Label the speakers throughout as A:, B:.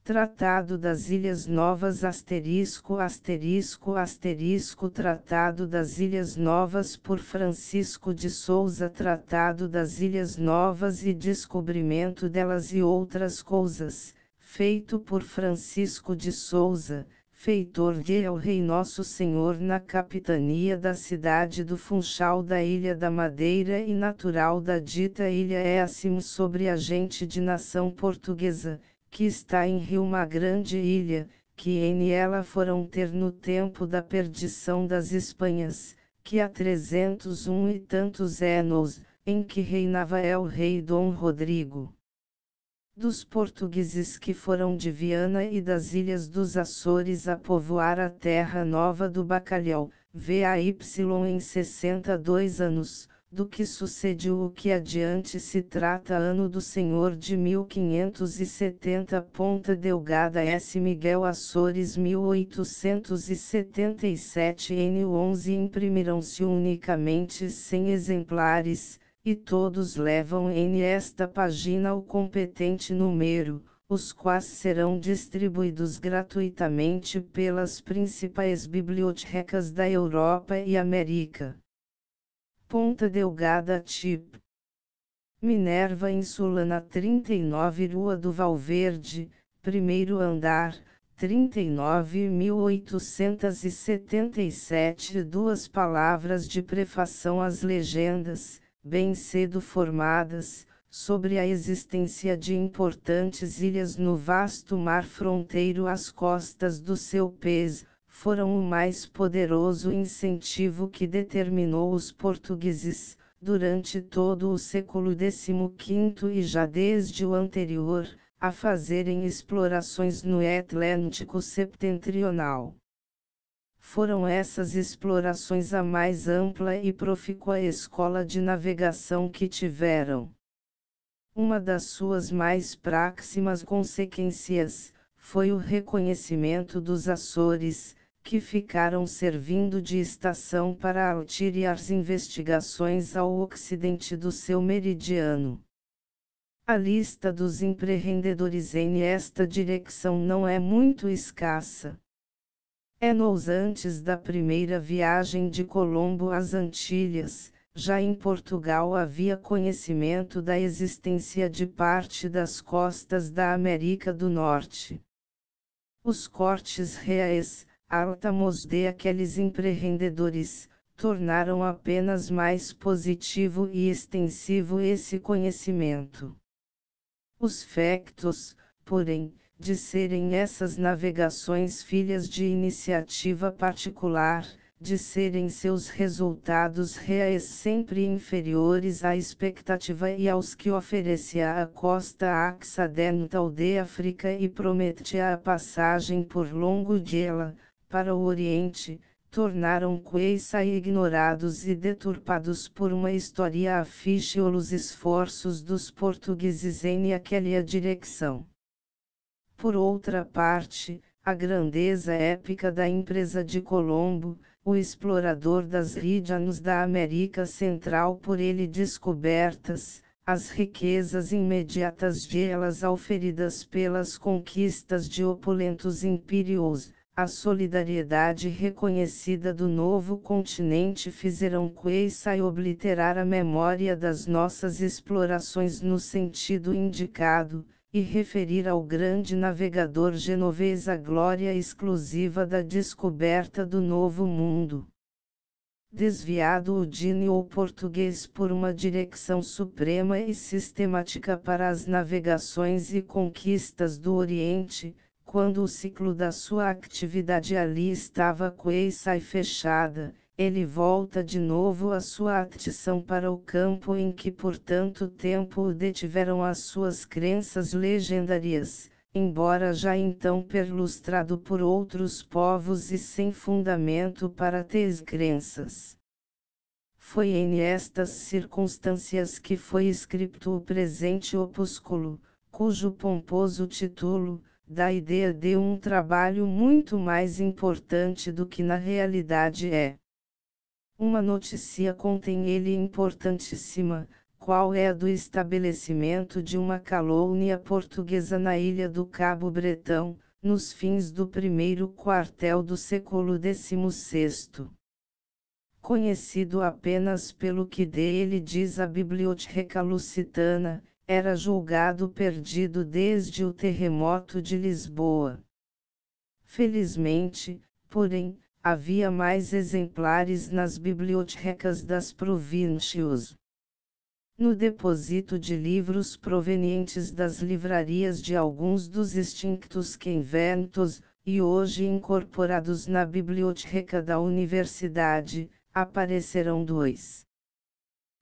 A: Tratado das Ilhas Novas ***** Tratado das Ilhas Novas por Francisco de Souza Tratado das Ilhas Novas e descobrimento delas e outras coisas, feito por Francisco de Souza, feitor de El Rei Nosso Senhor na capitania da cidade do Funchal da Ilha da Madeira e natural da dita ilha é acima sobre a gente de nação portuguesa, que está em Rio uma grande ilha, que em ela foram ter no tempo da perdição das Espanhas, que há 301 e tantos anos, em que reinava El Rei Dom Rodrigo. Dos portugueses que foram de Viana e das ilhas dos Açores a povoar a terra nova do Bacalhau, VAY em 62 anos, do que sucedeu o que adiante se trata ano do Senhor de 1570. Ponta Delgada S. Miguel Açores 1877 N11 imprimiram-se unicamente 100 exemplares, e todos levam em esta página o competente número, os quais serão distribuídos gratuitamente pelas principais bibliotecas da Europa e América. Ponta Delgada Tip. Minerva Insulana 39 Rua do Valverde, primeiro andar, 39.877 Duas palavras de prefação às legendas, bem cedo formadas, sobre a existência de importantes ilhas no vasto mar fronteiro às costas do seu país, foram o mais poderoso incentivo que determinou os portugueses, durante todo o século XV e já desde o anterior, a fazerem explorações no Atlântico Septentrional. Foram essas explorações a mais ampla e profícua escola de navegação que tiveram. Uma das suas mais próximas consequências, foi o reconhecimento dos Açores, que ficaram servindo de estação para altirar as investigações ao ocidente do seu meridiano. A lista dos empreendedores em esta direção não é muito escassa. Anos antes da primeira viagem de Colombo às Antilhas, já em Portugal havia conhecimento da existência de parte das costas da América do Norte. Os cortes reais, altamos de aqueles empreendedores, tornaram apenas mais positivo e extensivo esse conhecimento. Os factos, porém, de serem essas navegações filhas de iniciativa particular, de serem seus resultados reais sempre inferiores à expectativa e aos que oferecia a costa ocidental de África e prometia a passagem por longo dela, para o Oriente, tornaram queisa ignorados e deturpados por uma história afiche os esforços dos portugueses em aquela direção. Por outra parte, a grandeza épica da empresa de Colombo, o explorador das regiões da América Central por ele descobertas, as riquezas imediatas de elas auferidas pelas conquistas de opulentos impérios, a solidariedade reconhecida do novo continente fizeram queisa obliterar a memória das nossas explorações no sentido indicado, e referir ao grande navegador genovês a glória exclusiva da descoberta do Novo Mundo. Desviado o gênio português por uma direção suprema e sistemática para as navegações e conquistas do Oriente, quando o ciclo da sua atividade ali estava queisa fechada, ele volta de novo a sua atenção para o campo em que por tanto tempo o detiveram as suas crenças legendárias, embora já então perlustrado por outros povos e sem fundamento para tais crenças. Foi em estas circunstâncias que foi escrito o presente opúsculo, cujo pomposo título, dá ideia de um trabalho muito mais importante do que na realidade é. Uma notícia contém ele importantíssima, qual é a do estabelecimento de uma colônia portuguesa na ilha do Cabo Bretão, nos fins do primeiro quartel do século XVI. Conhecido apenas pelo que dele diz a Biblioteca Lusitana, era julgado perdido desde o terremoto de Lisboa. Felizmente, porém, havia mais exemplares nas bibliotecas das províncias. No depósito de livros provenientes das livrarias de alguns dos extintos conventos, e hoje incorporados na biblioteca da universidade, aparecerão dois.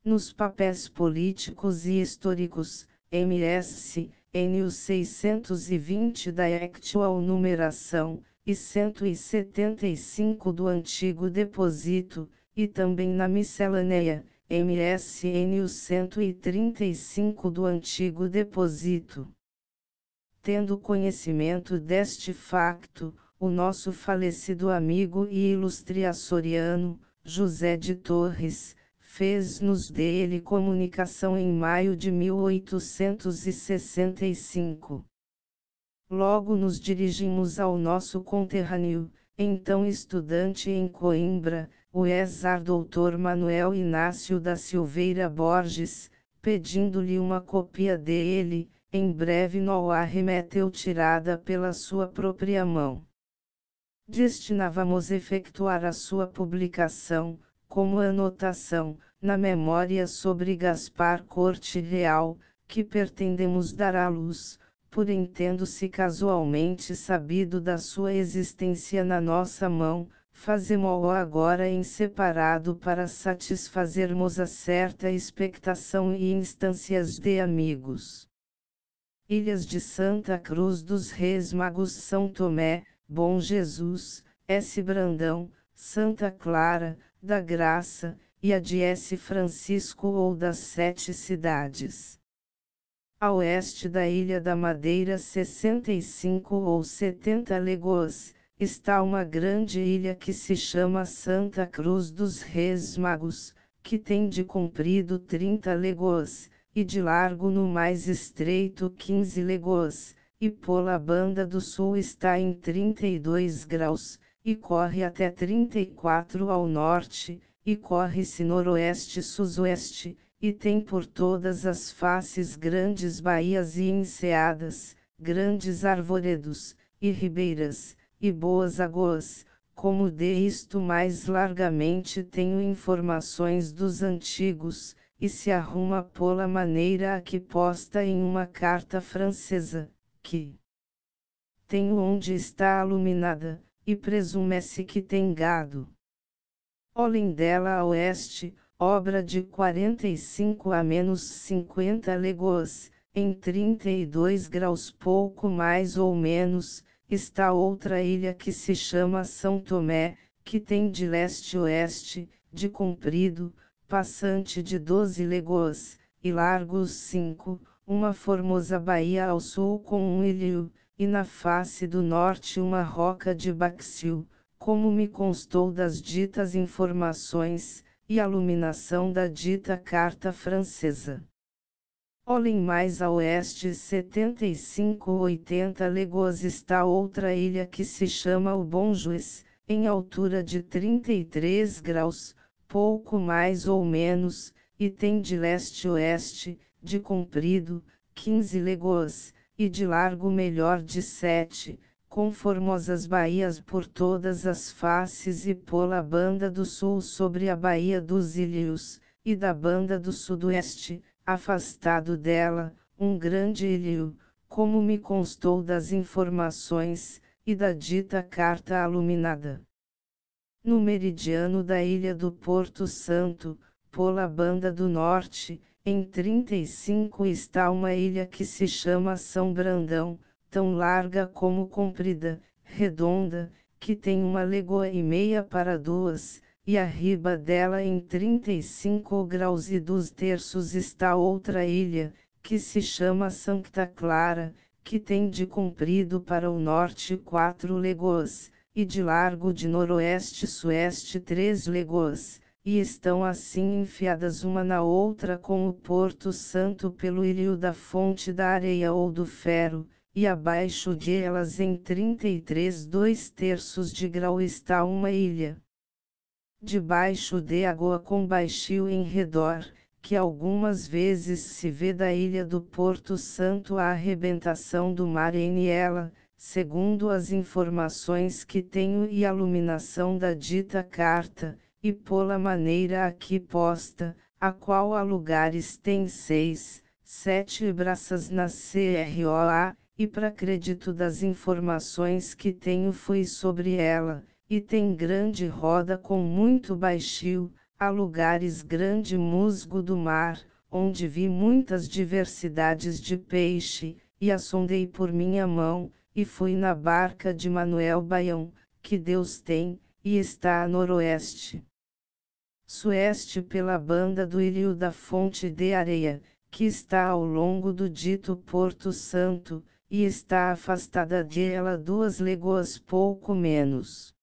A: Nos papéis políticos e históricos, MS, NU 620 da actual numeração, e 175 do antigo depósito, e também na miscelânea, MSNU 135 do antigo depósito. Tendo conhecimento deste facto, o nosso falecido amigo e ilustre açoriano, José de Torres, fez-nos dele comunicação em maio de 1865. Logo nos dirigimos ao nosso conterrâneo, então estudante em Coimbra, o ex-doutor Manuel Inácio da Silveira Borges, pedindo-lhe uma cópia dele, em breve nos a remeteu tirada pela sua própria mão. Destinávamos efetuar a sua publicação, como anotação, na memória sobre Gaspar Corte Real, que pretendemos dar à luz, por entendo-se casualmente sabido da sua existência na nossa mão, fazemo-o agora em separado para satisfazermos a certa expectação e instâncias de amigos. Ilhas de Santa Cruz dos Reis Magos, São Tomé, Bom Jesus, S. Brandão, Santa Clara, da Graça, e a de S. Francisco ou das Sete Cidades. A oeste da Ilha da Madeira, 65 ou 70 léguas, está uma grande ilha que se chama Santa Cruz dos Reis Magos, que tem de comprido 30 léguas, e de largo no mais estreito 15 léguas, e pela banda do sul está em 32 graus, e corre até 34 ao norte, e corre-se noroeste-sudoeste, e tem por todas as faces grandes baías e enseadas, grandes arvoredos, e ribeiras, e boas águas, como de isto mais largamente tenho informações dos antigos, e se arruma pola maneira aqui posta em uma carta francesa, que tenho onde está iluminada, e presume-se que tem gado. Olhem dela a oeste, obra de 45 a menos 50 léguas, em 32 graus pouco mais ou menos, está outra ilha que se chama São Tomé, que tem de leste-oeste, de comprido, passante de 12 léguas, e largos 5, uma formosa baía ao sul com um ilho, e na face do norte uma roca de baxil, como me constou das ditas informações, e a iluminação da dita carta francesa. Olhem mais a oeste 75 ou 80 léguas está outra ilha que se chama o Bom Juiz, em altura de 33 graus, pouco mais ou menos, e tem de leste-oeste, de comprido, 15 léguas, e de largo melhor de 7, com formosas baías por todas as faces e pela banda do sul sobre a Baía dos Ilhos, e da banda do sudoeste, afastado dela, um grande ilho, como me constou das informações, e da dita carta iluminada. No meridiano da ilha do Porto Santo, pela banda do norte, em 35 está uma ilha que se chama São Brandão, tão larga como comprida, redonda, que tem 1,5 léguas para 2, e arriba dela em 35 graus e 2/3 está outra ilha, que se chama Santa Clara, que tem de comprido para o norte 4 léguas, e de largo de noroeste-sueste 3 léguas, e estão assim enfiadas uma na outra com o Porto Santo pelo ilho da fonte da areia ou do ferro, e abaixo de elas em 33 2/3 de grau está uma ilha. Debaixo de água com baixio em redor, que algumas vezes se vê da ilha do Porto Santo a arrebentação do mar em ela, segundo as informações que tenho e a iluminação da dita carta, e pola maneira aqui posta, a qual a lugares tem 6, 7 braças na CROA, e para crédito das informações que tenho fui sobre ela, e tem grande roda com muito baixio, há lugares grande musgo do mar, onde vi muitas diversidades de peixe, e a sondei por minha mão, e fui na barca de Manuel Baião, que Deus tem, e está a noroeste. Sueste pela banda do ilho da fonte de areia, que está ao longo do dito Porto Santo, e está afastada de ela 2 léguas pouco menos.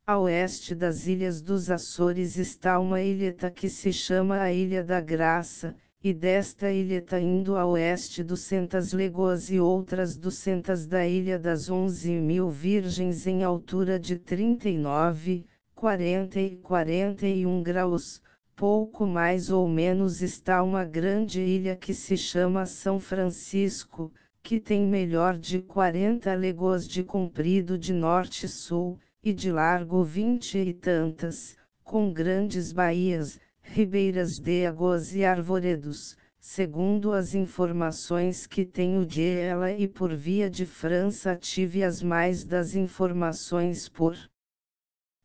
A: A oeste das ilhas dos Açores está uma ilheta que se chama a Ilha da Graça, e desta ilheta indo a oeste 200 léguas e outras 200 da Ilha das 11.000 Virgens em altura de 39, 40 e 41 graus, pouco mais ou menos está uma grande ilha que se chama São Francisco, que tem melhor de 40 léguas de comprido de norte-sul, e de largo 20 e tantas, com grandes baías, ribeiras de águas e arvoredos, segundo as informações que tenho de ela e por via de França tive as mais das informações por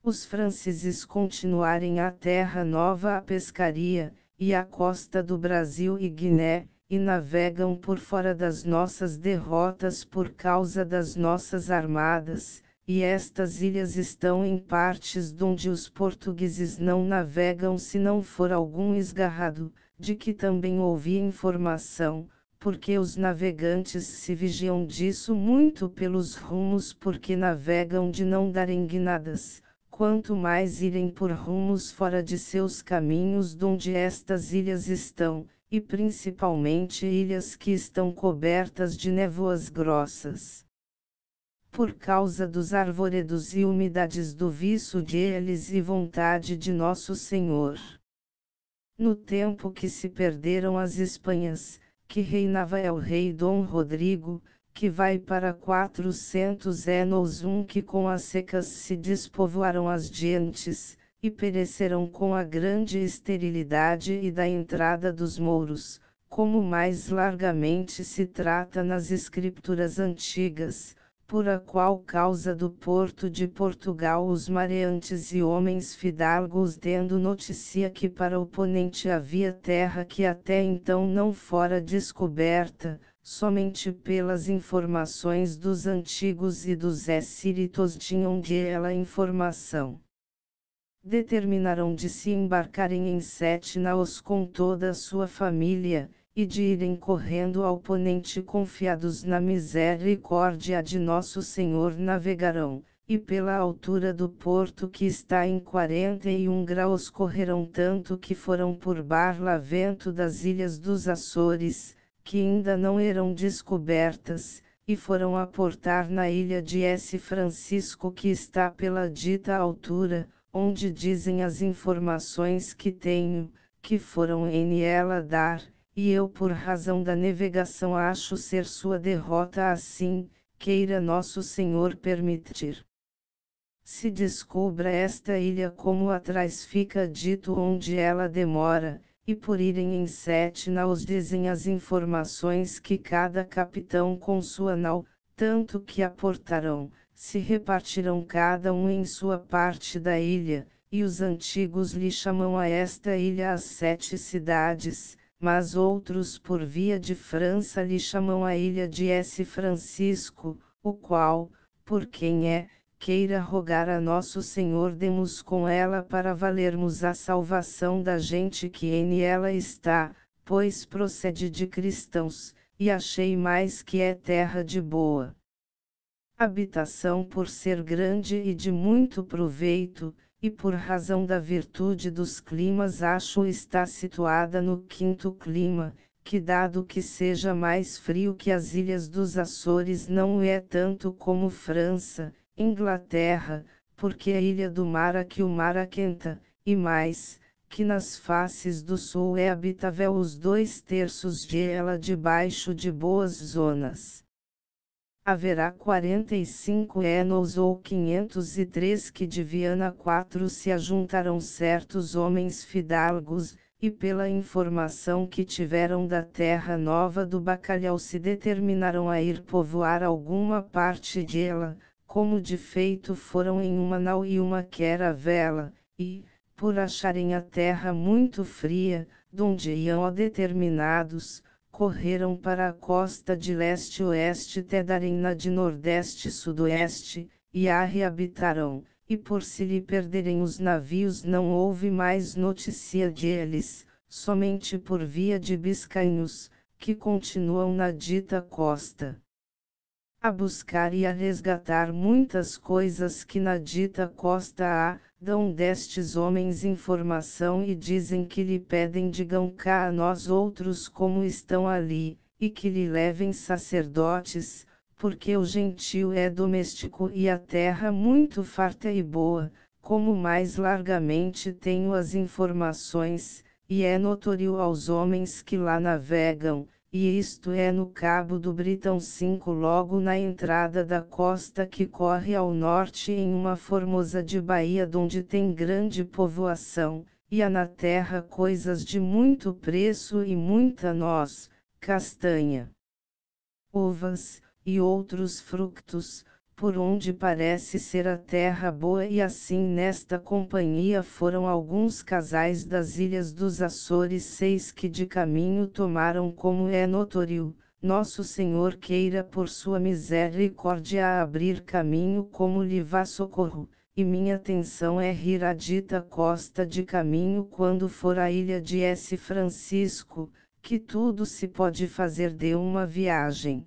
A: os franceses continuarem a Terra Nova a pescaria, e a costa do Brasil e Guiné, e navegam por fora das nossas derrotas por causa das nossas armadas, e estas ilhas estão em partes donde os portugueses não navegam se não for algum esgarrado, de que também ouvi informação, porque os navegantes se vigiam disso muito pelos rumos porque navegam de não darem guinadas, quanto mais irem por rumos fora de seus caminhos donde estas ilhas estão, e principalmente ilhas que estão cobertas de névoas grossas. Por causa dos arvoredos e umidades do viço de eles e vontade de nosso Senhor. No tempo que se perderam as Espanhas, que reinava é o rei Dom Rodrigo, que vai para 400 anos que com as secas se despovoaram as gentes, e pereceram com a grande esterilidade e da entrada dos mouros, como mais largamente se trata nas escrituras antigas, por a qual causa do Porto de Portugal os mareantes e homens fidalgos tendo notícia que para o ponente havia terra que até então não fora descoberta, somente pelas informações dos antigos e dos espíritos tinham de ela informação. Determinaram de se embarcarem em 7 naus com toda a sua família, e de irem correndo ao ponente confiados na misericórdia de nosso Senhor navegarão, e pela altura do porto que está em 41 graus correrão tanto que foram por barlavento das ilhas dos Açores, que ainda não eram descobertas, e foram aportar na ilha de S. Francisco que está pela dita altura, onde dizem as informações que tenho, que foram em ela dar, e eu por razão da navegação acho ser sua derrota assim, queira nosso Senhor permitir. Se descubra esta ilha como atrás fica dito onde ela demora, e por irem em 7 naus dizem as informações que cada capitão com sua nau, tanto que aportarão, se repartirão cada um em sua parte da ilha, e os antigos lhe chamam a esta ilha as 7 cidades, mas outros por via de França lhe chamam a ilha de S. Francisco, o qual, por quem é, queira rogar a nosso Senhor demos com ela para valermos a salvação da gente que em ela está, pois procede de cristãos, e achei mais que é terra de boa habitação por ser grande e de muito proveito, e por razão da virtude dos climas acho está situada no quinto clima, que dado que seja mais frio que as ilhas dos Açores não o é tanto como França, Inglaterra, porque a ilha do mar aqui o mar aquenta, e mais, que nas faces do sul é habitável os 2/3 de ela debaixo de boas zonas. Haverá 45 anos ou 503 que de Viana 4 se ajuntaram certos homens fidalgos, e pela informação que tiveram da terra nova do Bacalhau se determinaram a ir povoar alguma parte dela, como de feito foram em uma nau e uma caravela, e, por acharem a terra muito fria, donde iam determinados, correram para a costa de leste-oeste darem na de nordeste-sudoeste, e a reabitaram, e por se lhe perderem os navios não houve mais notícia deles, somente por via de biscainhos, que continuam na dita costa a buscar e a resgatar muitas coisas que na dita costa há, dão destes homens informação e dizem que lhe pedem digam cá a nós outros como estão ali, e que lhe levem sacerdotes, porque o gentio é doméstico e a terra muito farta e boa, como mais largamente tenho as informações, e é notório aos homens que lá navegam, e isto é no Cabo do Britão 5 logo na entrada da costa que corre ao norte em uma formosa de baía donde tem grande povoação, e há na terra coisas de muito preço e muita noz, castanha, uvas, e outros frutos, por onde parece ser a terra boa e assim nesta companhia foram alguns casais das ilhas dos Açores 6 que de caminho tomaram como é notório, nosso Senhor queira por sua misericórdia abrir caminho como lhe vá socorro, e minha atenção é rir a dita costa de caminho quando for a ilha de S. Francisco, que tudo se pode fazer de uma viagem.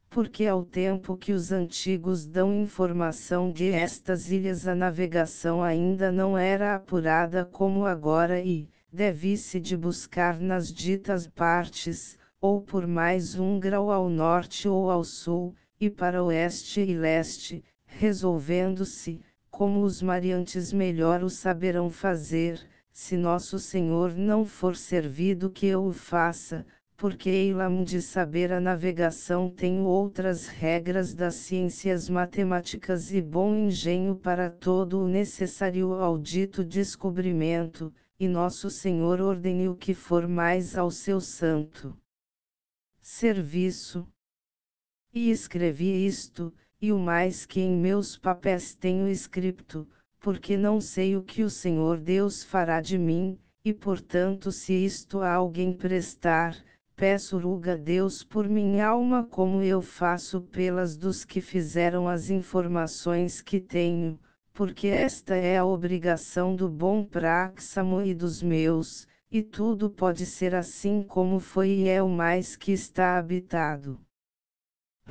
A: Porque ao tempo que os antigos dão informação de estas ilhas a navegação ainda não era apurada como agora e, deve-se de buscar nas ditas partes, ou por mais um grau ao norte ou ao sul, e para oeste e leste, resolvendo-se, como os mariantes melhor o saberão fazer, se nosso Senhor não for servido que eu o faça, porque eilam de saber a navegação tenho outras regras das ciências matemáticas e bom engenho para todo o necessário ao dito descobrimento, e nosso Senhor ordene o que for mais ao seu santo serviço. E escrevi isto, e o mais que em meus papéis tenho escrito, porque não sei o que o Senhor Deus fará de mim, e portanto se isto a alguém prestar, peço ruga Deus por minha alma como eu faço pelas dos que fizeram as informações que tenho, porque esta é a obrigação do bom Praxamo e dos meus, e tudo pode ser assim como foi e é o mais que está habitado.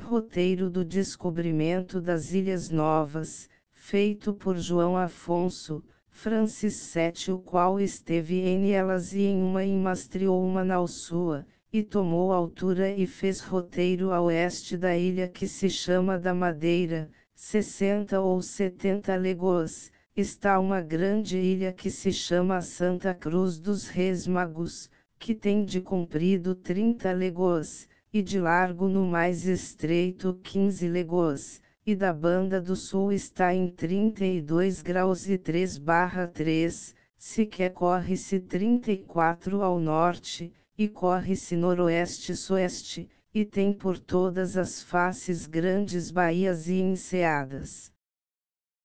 A: Roteiro do descobrimento das Ilhas Novas, feito por João Afonso, Francis VII, o qual esteve em elas e em uma emastreou uma nau sua, e tomou altura e fez roteiro a oeste da ilha que se chama da Madeira, 60 ou 70 léguas, está uma grande ilha que se chama Santa Cruz dos Reis Magos, que tem de comprido 30 léguas, e de largo no mais estreito 15 léguas, e da banda do sul está em 32 graus e 3/3, sequer corre-se 34 ao norte, e corre-se noroeste-soeste, e tem por todas as faces grandes baías e enseadas,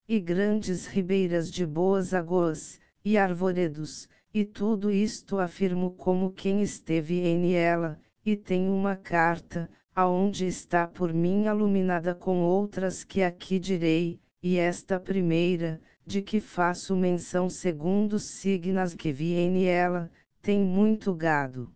A: e grandes ribeiras de boas águas, e arvoredos, e tudo isto afirmo como quem esteve em ela, e tem uma carta, aonde está por mim iluminada com outras que aqui direi, e esta primeira, de que faço menção segundo os signos que vi em ela, tem muito gado.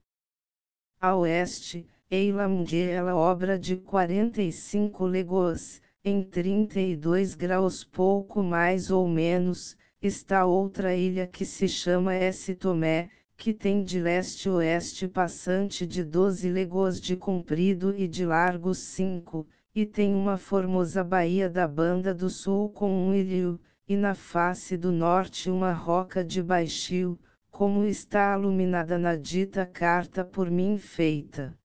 A: A oeste, eilam de ela obra de 45 léguas, em 32 graus pouco mais ou menos, está outra ilha que se chama S. Tomé, que tem de leste a oeste passante de 12 léguas de comprido e de largo 5, e tem uma formosa baía da banda do sul com um ilho, e na face do norte uma roca de baixio, como está iluminada na dita carta por mim feita.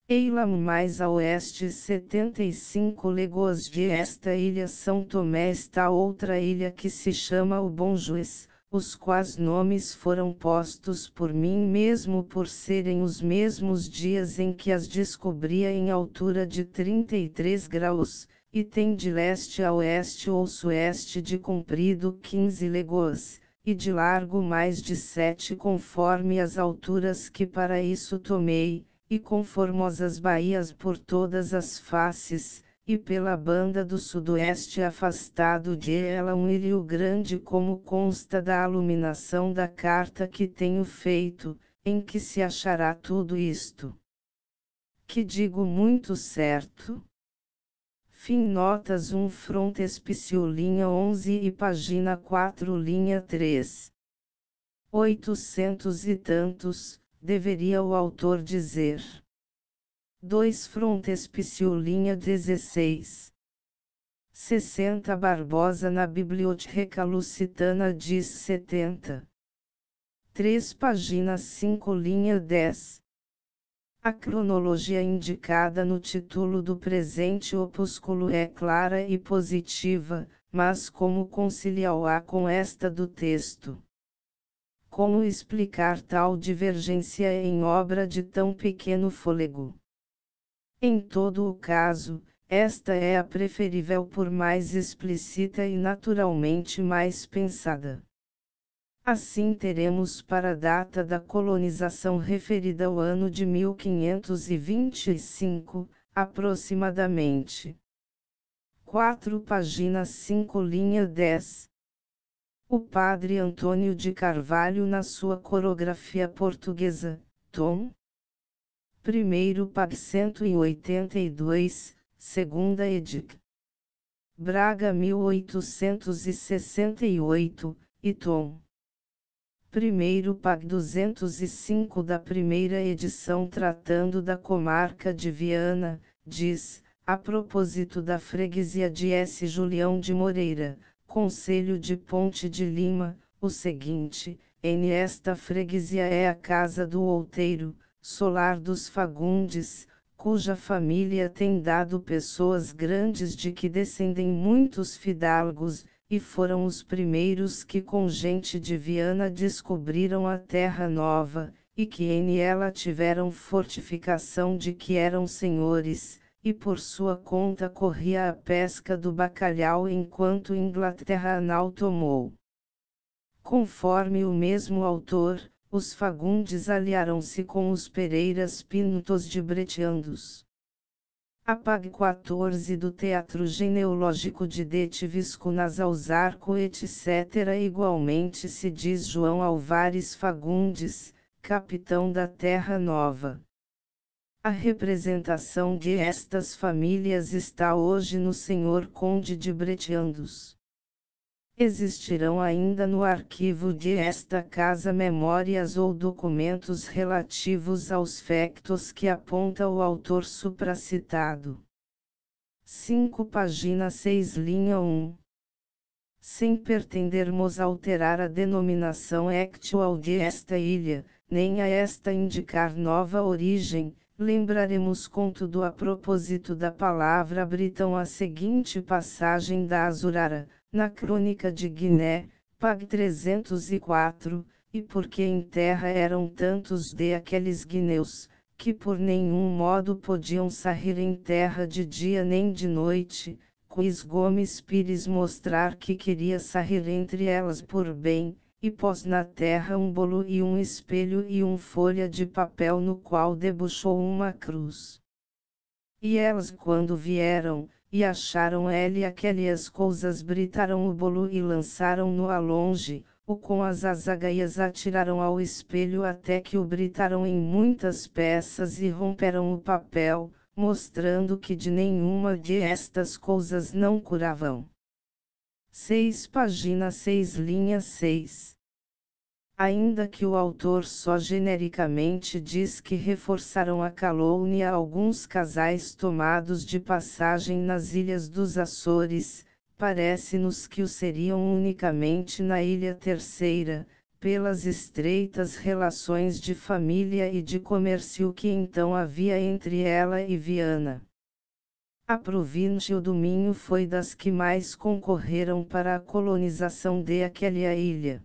A: Ei-la mais a oeste 75 léguas de esta ilha São Tomé está outra ilha que se chama o Bom Juiz, os quais nomes foram postos por mim mesmo por serem os mesmos dias em que as descobria em altura de 33 graus, e tem de leste a oeste ou sueste de comprido 15 léguas, e de largo mais de 7 conforme as alturas que para isso tomei, e com formosas baías por todas as faces, e pela banda do sudoeste afastado de ela um ilho grande como consta da iluminação da carta que tenho feito, em que se achará tudo isto. Que digo muito certo? Fim notas 1 frontespício linha 11 e página 4 linha 3. 800 e tantos, deveria o autor dizer. 2 frontespício linha 16. 60 Barbosa na Biblioteca Lusitana diz 70. 3 página 5 linha 10. A cronologia indicada no título do presente opúsculo é clara e positiva, mas como conciliá-la com esta do texto? Como explicar tal divergência em obra de tão pequeno fôlego? Em todo o caso, esta é a preferível por mais explícita e naturalmente mais pensada. Assim teremos para a data da colonização referida ao ano de 1525, aproximadamente. 4 páginas 5 linha 10. O padre Antônio de Carvalho na sua Corografia Portuguesa, tom 1º pag 182, segunda edic. Braga 1868, e tom 1º pag 205 da primeira edição tratando da comarca de Viana, diz, a propósito da freguesia de S. Julião de Moreira, Concelho de Ponte de Lima, o seguinte: esta freguesia é a casa do outeiro, Solar dos Fagundes, cuja família tem dado pessoas grandes de que descendem muitos fidalgos, e foram os primeiros que com gente de Viana descobriram a terra nova, e que em ela tiveram fortificação de que eram senhores, e por sua conta corria a pesca do bacalhau enquanto Inglaterra não tomou. Conforme o mesmo autor, os Fagundes aliaram-se com os Pereiras Pintos de Bretiandos. A pag 14 do Teatro Genealógico de Detivisco Nasalzarco etc. Igualmente se diz João Álvares Fagundes, capitão da Terra Nova. A representação de estas famílias está hoje no Senhor Conde de Bretiandos. Existirão ainda no arquivo de esta casa memórias ou documentos relativos aos factos que aponta o autor supracitado. 5 página 6 linha 1. Sem pretendermos alterar a denominação actual de esta ilha, nem a esta indicar nova origem, lembraremos contudo a propósito da palavra britão a seguinte passagem da Azurara, na Crônica de Guiné, pag 304, e porque em terra eram tantos de aqueles guineus, que por nenhum modo podiam sair em terra de dia nem de noite, quis Gomes Pires mostrar que queria sair entre elas por bem, e pôs na terra um bolo e um espelho e folha de papel no qual debuxou uma cruz. E elas quando vieram, e acharam ele aquelas coisas britaram o bolo e lançaram-no a longe, o com as azagaias atiraram ao espelho até que o britaram em muitas peças e romperam o papel, mostrando que de nenhuma de estas coisas não curavam. 6 página 6 linha 6. Ainda que o autor só genericamente diz que reforçaram a calúnia alguns casais tomados de passagem nas Ilhas dos Açores, parece-nos que o seriam unicamente na Ilha Terceira, pelas estreitas relações de família e de comércio que então havia entre ela e Viana. A província do Minho foi das que mais concorreram para a colonização de aquela ilha.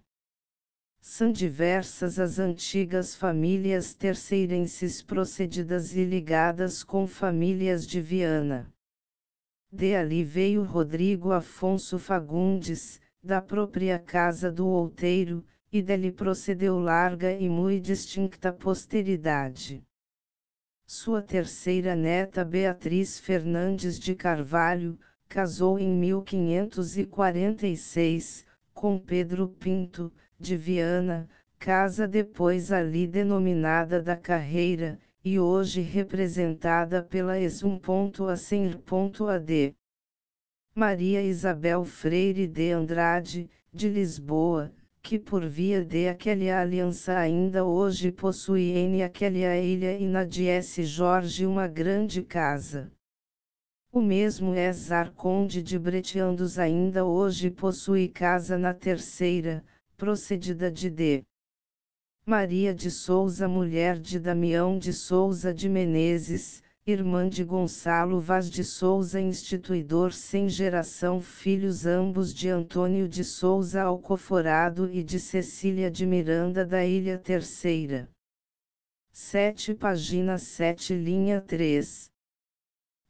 A: São diversas as antigas famílias terceirenses procedidas e ligadas com famílias de Viana. De ali veio Rodrigo Afonso Fagundes, da própria casa do Outeiro, e dele procedeu larga e muito distinta posteridade. Sua terceira neta Beatriz Fernandes de Carvalho, casou em 1546, com Pedro Pinto, de Viana, casa depois ali denominada da Carreira, e hoje representada pela ex-1.ac.ad. Maria Isabel Freire de Andrade, de Lisboa, que por via de aquela aliança ainda hoje possui em aquela ilha e na D.S. Jorge uma grande casa. O mesmo Ezar Conde de Bretiandos ainda hoje possui casa na Terceira, procedida de D. Maria de Souza, mulher de Damião de Souza de Menezes, irmã de Gonçalo Vaz de Souza, instituidor sem geração, filhos ambos de Antônio de Souza Alcoforado e de Cecília de Miranda da Ilha Terceira. 7 página 7 linha 3.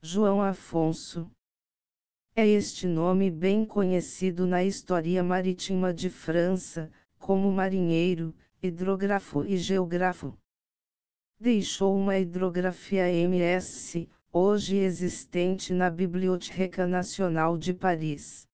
A: João Afonso. É este nome bem conhecido na história marítima de França, como marinheiro, hidrógrafo e geógrafo. Deixou uma hidrografia MS, hoje existente na Biblioteca Nacional de Paris.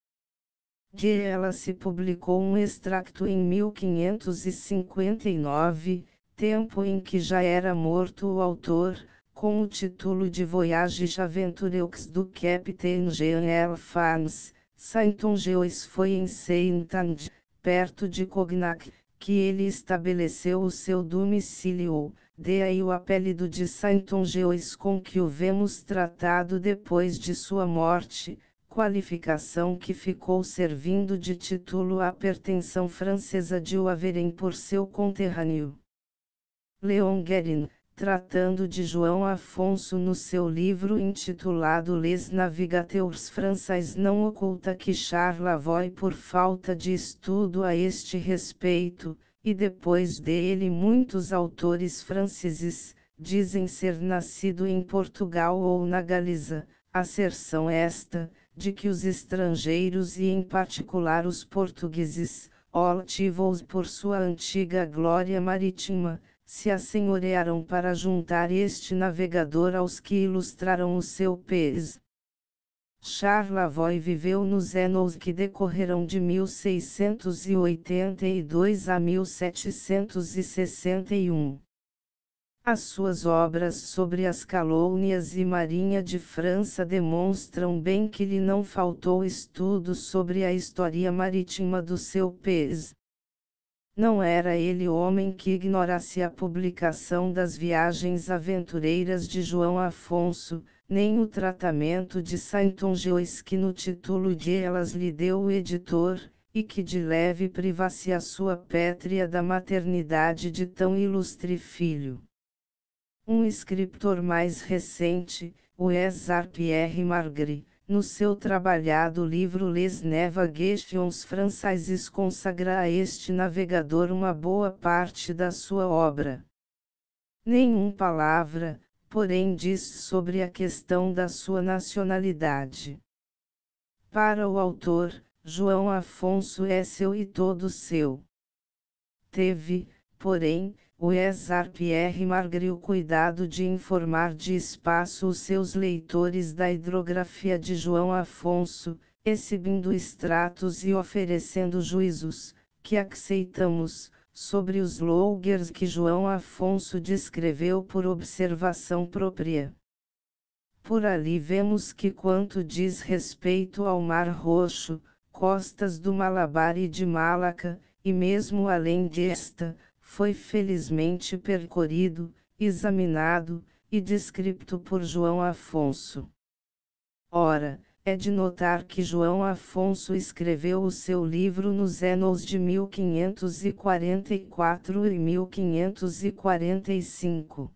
A: De ela se publicou um extracto em 1559, tempo em que já era morto o autor, com o título de Voyages Aventureux du Capitaine Jean-L. Farnes, Saint-Ongeois foi em Saint-Ange, perto de Cognac, que ele estabeleceu o seu domicílio, de aí o apelido de Saint-Ongeois com que o vemos tratado depois de sua morte, qualificação que ficou servindo de título à pertenção francesa de o haverem por seu conterrâneo. Léon Guérin, tratando de João Afonso no seu livro intitulado Les Navigateurs Français, não oculta que Charlevoix, por falta de estudo a este respeito, e depois dele muitos autores franceses, dizem ser nascido em Portugal ou na Galiza, asserção esta, de que os estrangeiros e em particular os portugueses, altivos por sua antiga glória marítima, se assenhorearam para juntar este navegador aos que ilustraram o seu país. Charlevoix viveu nos anos que decorreram de 1682 a 1761. As suas obras sobre as calúnias e marinha de França demonstram bem que lhe não faltou estudo sobre a história marítima do seu país. Não era ele homem que ignorasse a publicação das viagens aventureiras de João Afonso, nem o tratamento de Saint-Ongeois que no título de elas lhe deu o editor, e que de leve privasse a sua pétrea da maternidade de tão ilustre filho. Um escritor mais recente, o Ezar Pierre Margry, no seu trabalhado livro Les Navigations Françaises, consagra a este navegador uma boa parte da sua obra. Nenhuma palavra, porém, diz sobre a questão da sua nacionalidade. Para o autor, João Afonso é seu e todo seu. Teve, porém, o Ezar Pierre Margry o cuidado de informar de espaço os seus leitores da hidrografia de João Afonso, exibindo extratos e oferecendo juízos, que aceitamos, sobre os lugares que João Afonso descreveu por observação própria. Por ali vemos que quanto diz respeito ao Mar Roxo, costas do Malabar e de Malaca, e mesmo além desta, foi felizmente percorrido, examinado, e descrito por João Afonso. Ora, é de notar que João Afonso escreveu o seu livro nos anos de 1544 e 1545.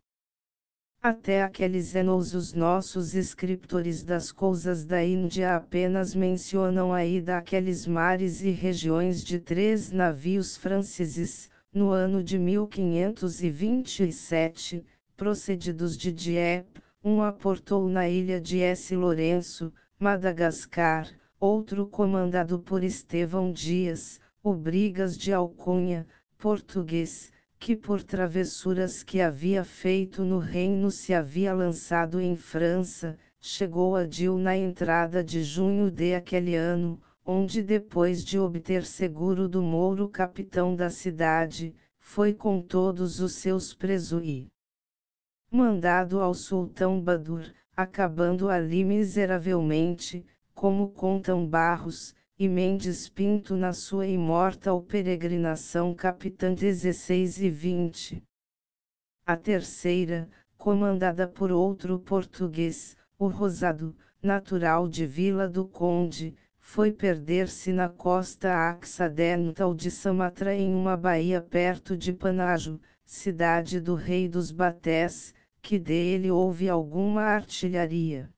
A: Até aqueles anos os nossos escritores das coisas da Índia apenas mencionam a ida àqueles mares e regiões de 3 navios franceses, no ano de 1527, procedidos de Dieppe, um aportou na ilha de S. Lourenço, Madagascar, outro comandado por Estevão Dias, o Brigas de Alcunha, português, que por travessuras que havia feito no reino se havia lançado em França, chegou a Dil na entrada de junho de aquele ano, onde depois de obter seguro do Mouro capitão da cidade, foi com todos os seus presos e mandado ao sultão Badur, acabando ali miseravelmente, como contam Barros e Mendes Pinto na sua imortal peregrinação capitã 16 e 20. A terceira, comandada por outro português, o Rosado, natural de Vila do Conde, foi perder-se na costa occidental de Sumatra em uma baía perto de Panajo, cidade do rei dos Batés, que dele houve alguma artilharia.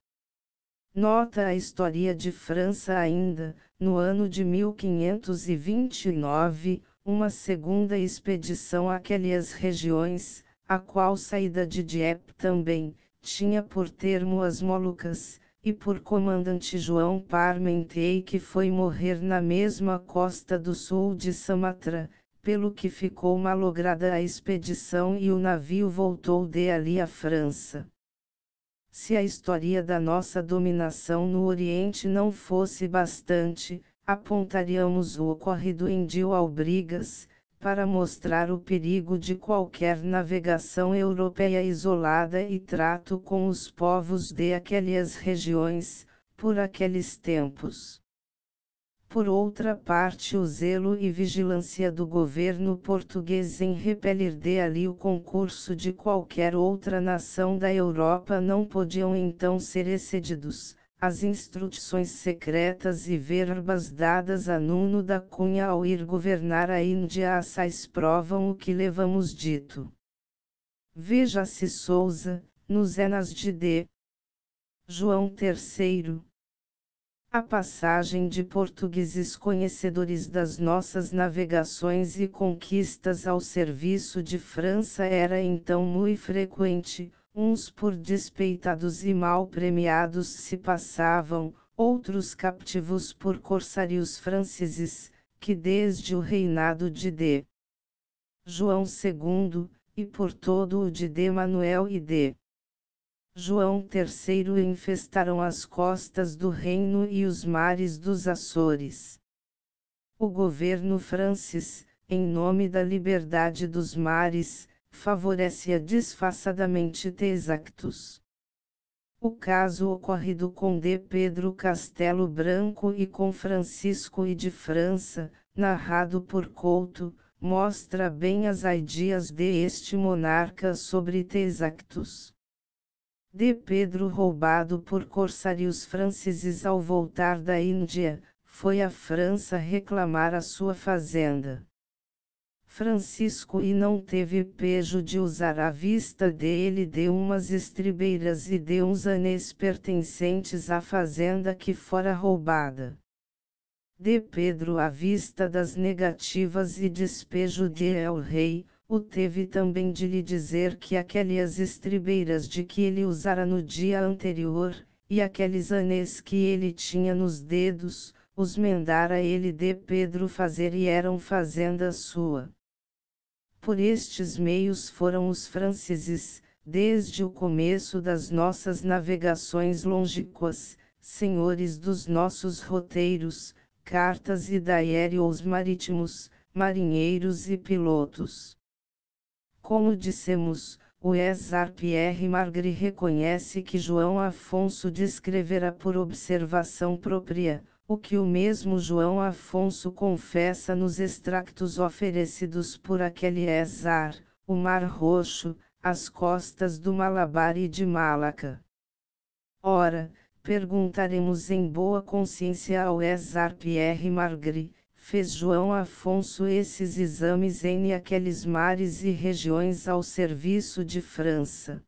A: Nota a história de França ainda, no ano de 1529, uma segunda expedição àquelas regiões, a qual saída de Dieppe também, tinha por termo as Molucas, e por comandante João Parmentey que foi morrer na mesma costa do sul de Sumatra, pelo que ficou malograda a expedição e o navio voltou de ali à França. Se a história da nossa dominação no Oriente não fosse bastante, apontaríamos o ocorrido em Dil Albrigas, para mostrar o perigo de qualquer navegação europeia isolada e trato com os povos de aquelas regiões, por aqueles tempos. Por outra parte, o zelo e vigilância do governo português em repelir de ali o concurso de qualquer outra nação da Europa não podiam então ser excedidos. As instruções secretas e verbas dadas a Nuno da Cunha ao ir governar a Índia assaz provam o que levamos dito. Veja-se Sousa, nos Enas de D. João III. A passagem de portugueses conhecedores das nossas navegações e conquistas ao serviço de França era então muito frequente, uns por despeitados e mal premiados se passavam, outros captivos por corsários franceses, que desde o reinado de D. João II, e por todo o de D. Manuel e D. João III infestaram as costas do reino e os mares dos Açores. O governo francês, em nome da liberdade dos mares, favorece-a disfarçadamente Texactus. O caso ocorrido com D. Pedro Castelo Branco e com Francisco I de França, narrado por Couto, mostra bem as ideias de este monarca sobre Texactus. D. Pedro, roubado por corsários franceses ao voltar da Índia, foi à França reclamar a sua fazenda. Francisco I não teve pejo de usar à vista dele de umas estribeiras e de uns anéis pertencentes à fazenda que fora roubada. D. Pedro, à vista das negativas e despejo de El Rei, o teve também de lhe dizer que aquelas estribeiras de que ele usara no dia anterior, e aqueles anéis que ele tinha nos dedos, os mandara ele de Pedro fazer e eram fazenda sua. Por estes meios foram os franceses, desde o começo das nossas navegações longínquas, senhores dos nossos roteiros, cartas e diários marítimos, marinheiros e pilotos. Como dissemos, o César Pierre Margry reconhece que João Afonso descrevera por observação própria, o que o mesmo João Afonso confessa nos extractos oferecidos por Eliezer, o Mar Roxo, as costas do Malabar e de Malaca. Ora, perguntaremos em boa consciência ao César Pierre Margry, fez João Afonso esses exames em aqueles mares e regiões ao serviço de França?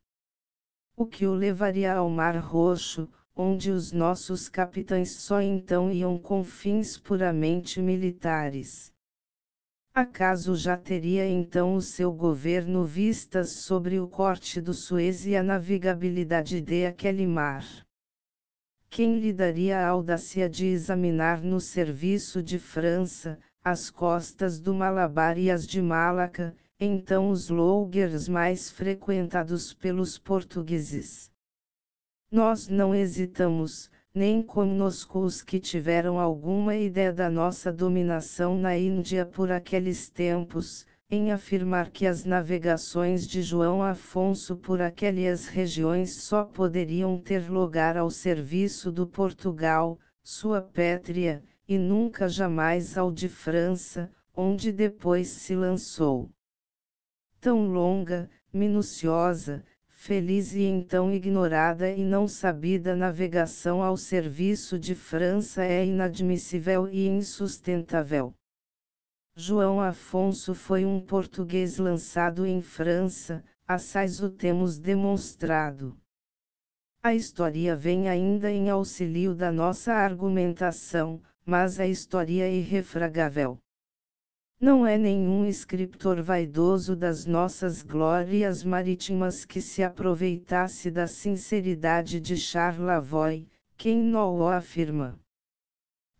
A: O que o levaria ao Mar Roxo, onde os nossos capitães só então iam com fins puramente militares? Acaso já teria então o seu governo vistas sobre o corte do Suez e a navegabilidade daquele mar? Quem lhe daria a audácia de examinar no serviço de França, as costas do Malabar e as de Malaca, então os lugares mais frequentados pelos portugueses? Nós não hesitamos, nem conosco os que tiveram alguma ideia da nossa dominação na Índia por aqueles tempos, em afirmar que as navegações de João Afonso por aquelas regiões só poderiam ter lugar ao serviço do Portugal, sua pátria, e nunca jamais ao de França, onde depois se lançou. Tão longa, minuciosa, feliz e então ignorada e não sabida navegação ao serviço de França é inadmissível e insustentável. João Afonso foi um português lançado em França, assaz o temos demonstrado. A história vem ainda em auxílio da nossa argumentação, mas a história é irrefragável. Não é nenhum escritor vaidoso das nossas glórias marítimas que se aproveitasse da sinceridade de Charlevoix, quem não o afirma.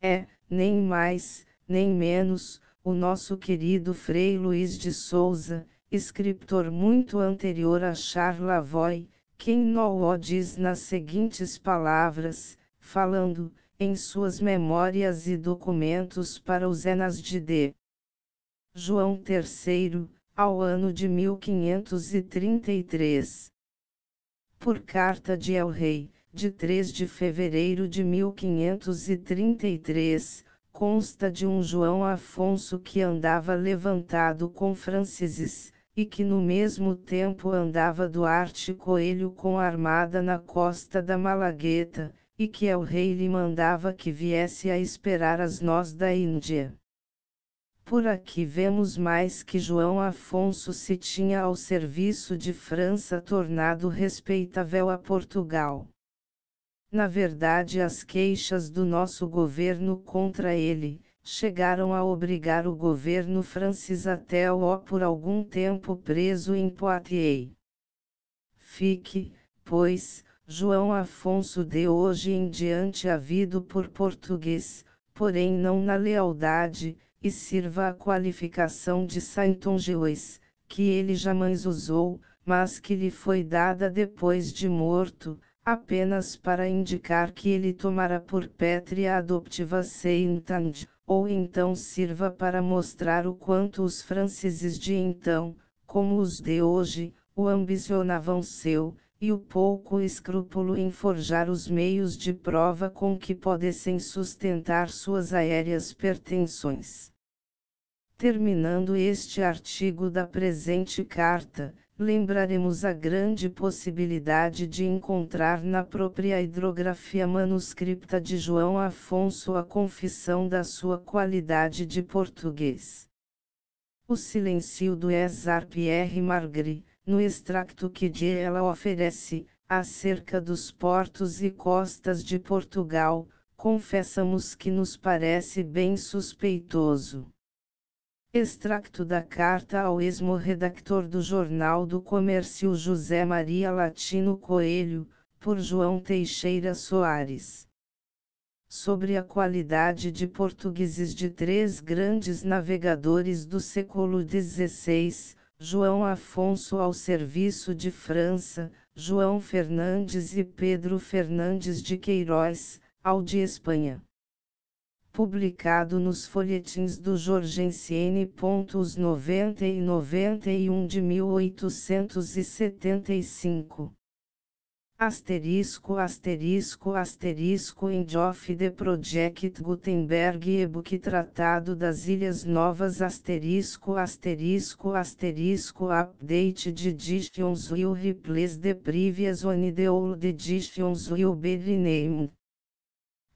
A: É, nem mais, nem menos, o nosso querido Frei Luís de Souza, escritor muito anterior a Charlevoix, quem não o diz nas seguintes palavras, falando, em suas memórias e documentos para os Enas de D. João III, ao ano de 1533. Por carta de El Rei, de 3 de fevereiro de 1533, consta de um João Afonso que andava levantado com franceses, e que no mesmo tempo andava Duarte Coelho com armada na costa da Malagueta, e que El Rei lhe mandava que viesse a esperar as nós da Índia. Por aqui vemos mais que João Afonso se tinha ao serviço de França tornado respeitável a Portugal. Na verdade, as queixas do nosso governo contra ele, chegaram a obrigar o governo francês a tê-lo por algum tempo preso em Poitiers. Fique, pois, João Afonso de hoje em diante havido por português, porém não na lealdade, e sirva a qualificação de Saint-Ongeois, que ele jamais usou, mas que lhe foi dada depois de morto, apenas para indicar que ele tomara por pátria adoptiva Saint-Ange, ou então sirva para mostrar o quanto os franceses de então, como os de hoje, o ambicionavam seu, e o pouco escrúpulo em forjar os meios de prova com que pudessem sustentar suas aéreas pretensões. Terminando este artigo da presente carta, lembraremos a grande possibilidade de encontrar na própria hidrografia manuscrita de João Afonso a confissão da sua qualidade de português. O silêncio do César Pierre Margry, no extracto que de ela oferece, acerca dos portos e costas de Portugal, confessamos que nos parece bem suspeitoso. Extracto da carta ao ex-redactor do Jornal do Comércio José Maria Latino Coelho, por João Teixeira Soares. Sobre a qualidade de portugueses de três grandes navegadores do século XVI, João Afonso ao serviço de França, João Fernandes e Pedro Fernandes de Queiroz, ao de Espanha. Publicado nos folhetins do Jorgensienne. Os 90 e 91 de 1875. Asterisco asterisco asterisco End of the Project Gutenberg e-book Tratado das Ilhas Novas asterisco asterisco asterisco Updated editions will replace the previous one. The old editions will be renamed.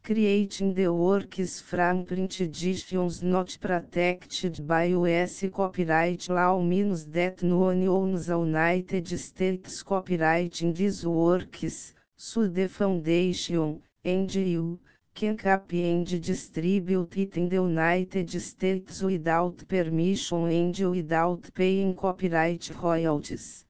A: Creating the works from print editions not protected by US copyright law means that no one owns a United States copyright in these works, so the foundation, and you, can copy and distribute it in the United States without permission and without paying copyright royalties.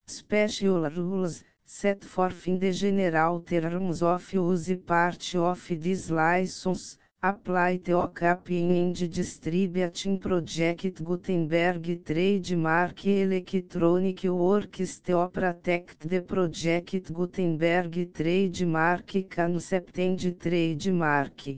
A: Special rules, set forth in the general terms of use part of this license, apply to copying and distributing Project Gutenberg trademark electronic works to protect the Project Gutenberg trademark concept and trademark.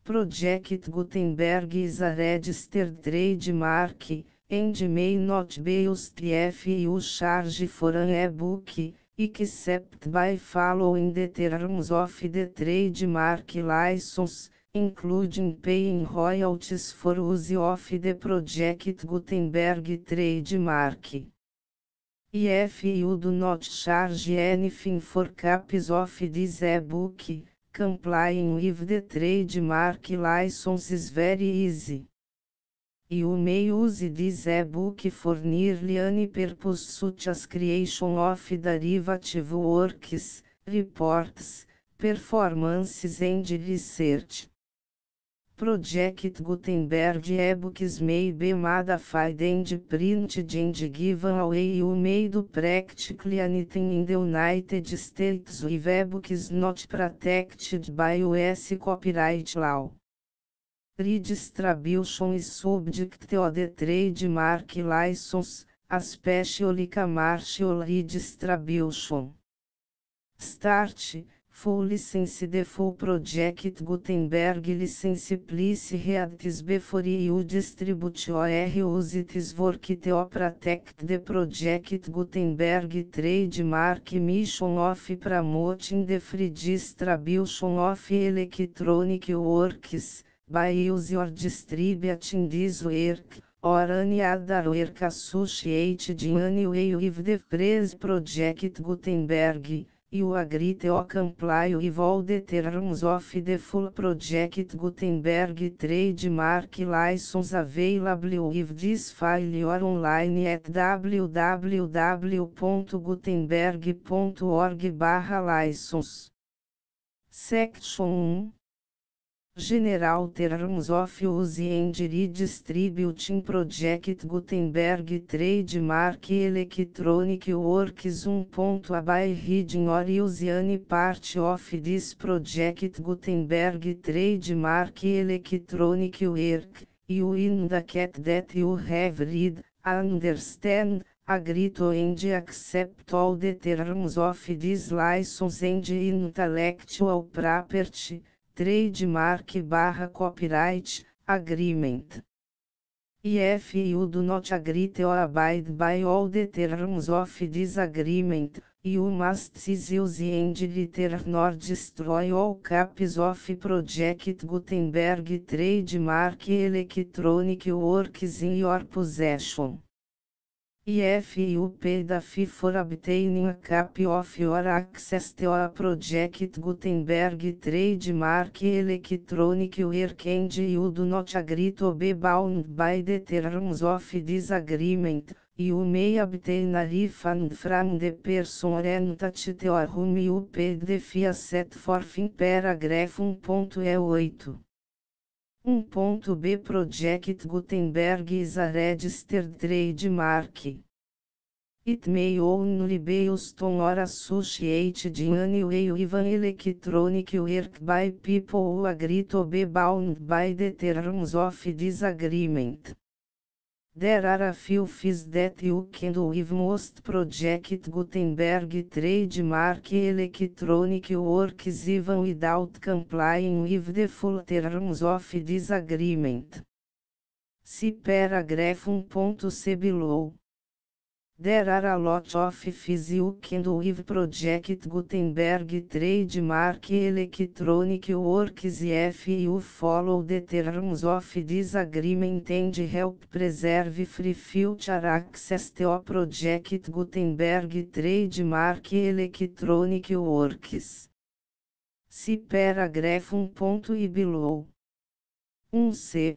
A: Project Gutenberg is a registered trademark, and may not be used if you charge for an e-book, except by following the terms of the trademark license, including paying royalties for use of the Project Gutenberg trademark. If you do not charge anything for copies of this e-book, complying with the trademark license is very easy. You may use this e-book for nearly any purpose such as creation of derivative works, reports, performances and research. Project Gutenberg e-books may be modified and printed and given away. You may do practically anything in the United States with e-books not protected by US copyright law. Redistribution is subject to the trademark license, especially commercial redistribution. Start, full license. The full Project Gutenberg license please read this before you distribute or use this work to protect the Project Gutenberg trademark mission of promoting the free distribution of electronic works, by use or distributing this work, or any other work associated in any way with the phrase Project Gutenberg, you agree to comply with all the terms of the full Project Gutenberg trademark license available with this file or online at www.gutenberg.org/license. Section 1. General Terms of Use and Redistributing Project Gutenberg Trademark Electronic Works 1. By reading or use any part of this Project Gutenberg Trademark Electronic Work, you indicate that you have read, understand, agree to and accept all the terms of this license and intellectual property, trademark/copyright, agreement. If you do not agree to abide by all the terms of this agreement, you must cease use and return or destroy all copies of Project Gutenberg trademark electronic works in your possession. If you pay the fee for obtaining a copy of your access to a Project Gutenberg trademark electronic work and you do not agree to be bound by the terms of this agreement, you may obtain a refund from the person or entity to whom you paid the fee set forth in paragraph 1.8. 1.b Project Gutenberg is a registered trademark. It may only be used on or associated in any way with an electronic work by people who agree to be bound by the terms of this agreement. There are a few fees that you can do with most Project Gutenberg trademark electronic works even without complying with the full terms of this agreement. See paragraph 1.c below. There are a lot of things you can do with Project Gutenberg trademark electronic works if you follow the terms of this agreement and help preserve free future access to Project Gutenberg trademark electronic works. See paragraph 1.I below. 1c.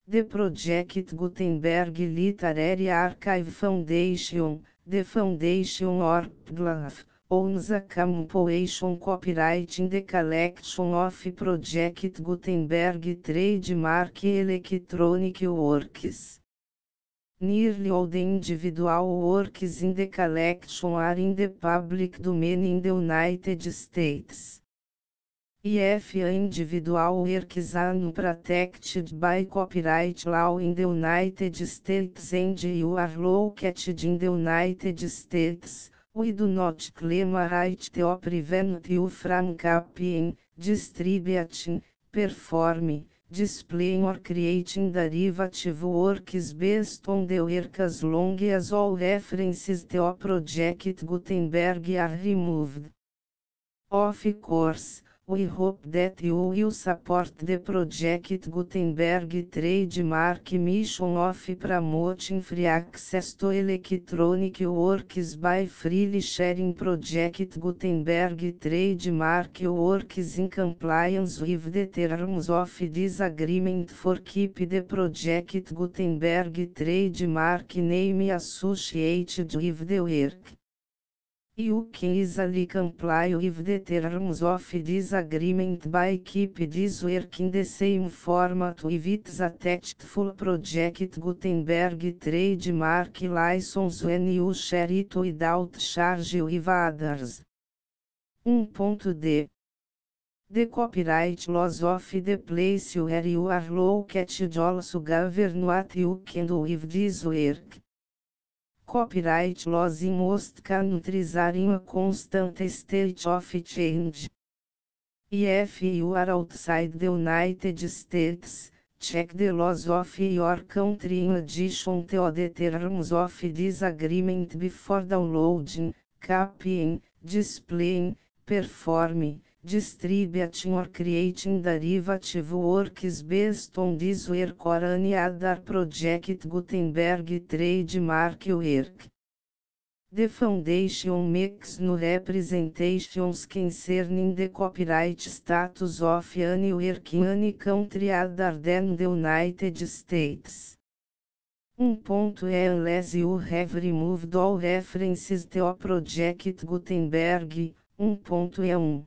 A: The Project Gutenberg Literary Archive Foundation, the foundation or PGLAF, owns a compilation copyright in the collection of Project Gutenberg trademark electronic works. Nearly all the individual works in the collection are in the public domain in the United States. If individual works are not protected by copyright law in the United States and you are located in the United States, we do not claim a right to prevent you from copying, distributing, performing, displaying or creating derivative works based on the work as long as all references to Project Gutenberg are removed. Of course, we hope that you will support the Project Gutenberg trademark mission of promoting free access to electronic works by freely sharing Project Gutenberg trademark works in compliance with the terms of this agreement for keep the Project Gutenberg trademark name associated with the work. You can easily comply with the terms of this agreement by keep this work in the same format with its attached full Project Gutenberg trademark license when you share it without charge with others. 1.d. The copyright laws of the place where you are located also govern what you can do with this work. Copyright laws in most countries are in a constant state of change. If you are outside the United States, check the laws of your country in addition to the terms of this agreement before downloading, copying, displaying, performing, distributing or creating derivative works based on this work or any other Project Gutenberg trademark work. The Foundation makes no representations concerning the copyright status of any work in any country other than the United States. 1.E Unless you have removed all references to Project Gutenberg. 1.E1.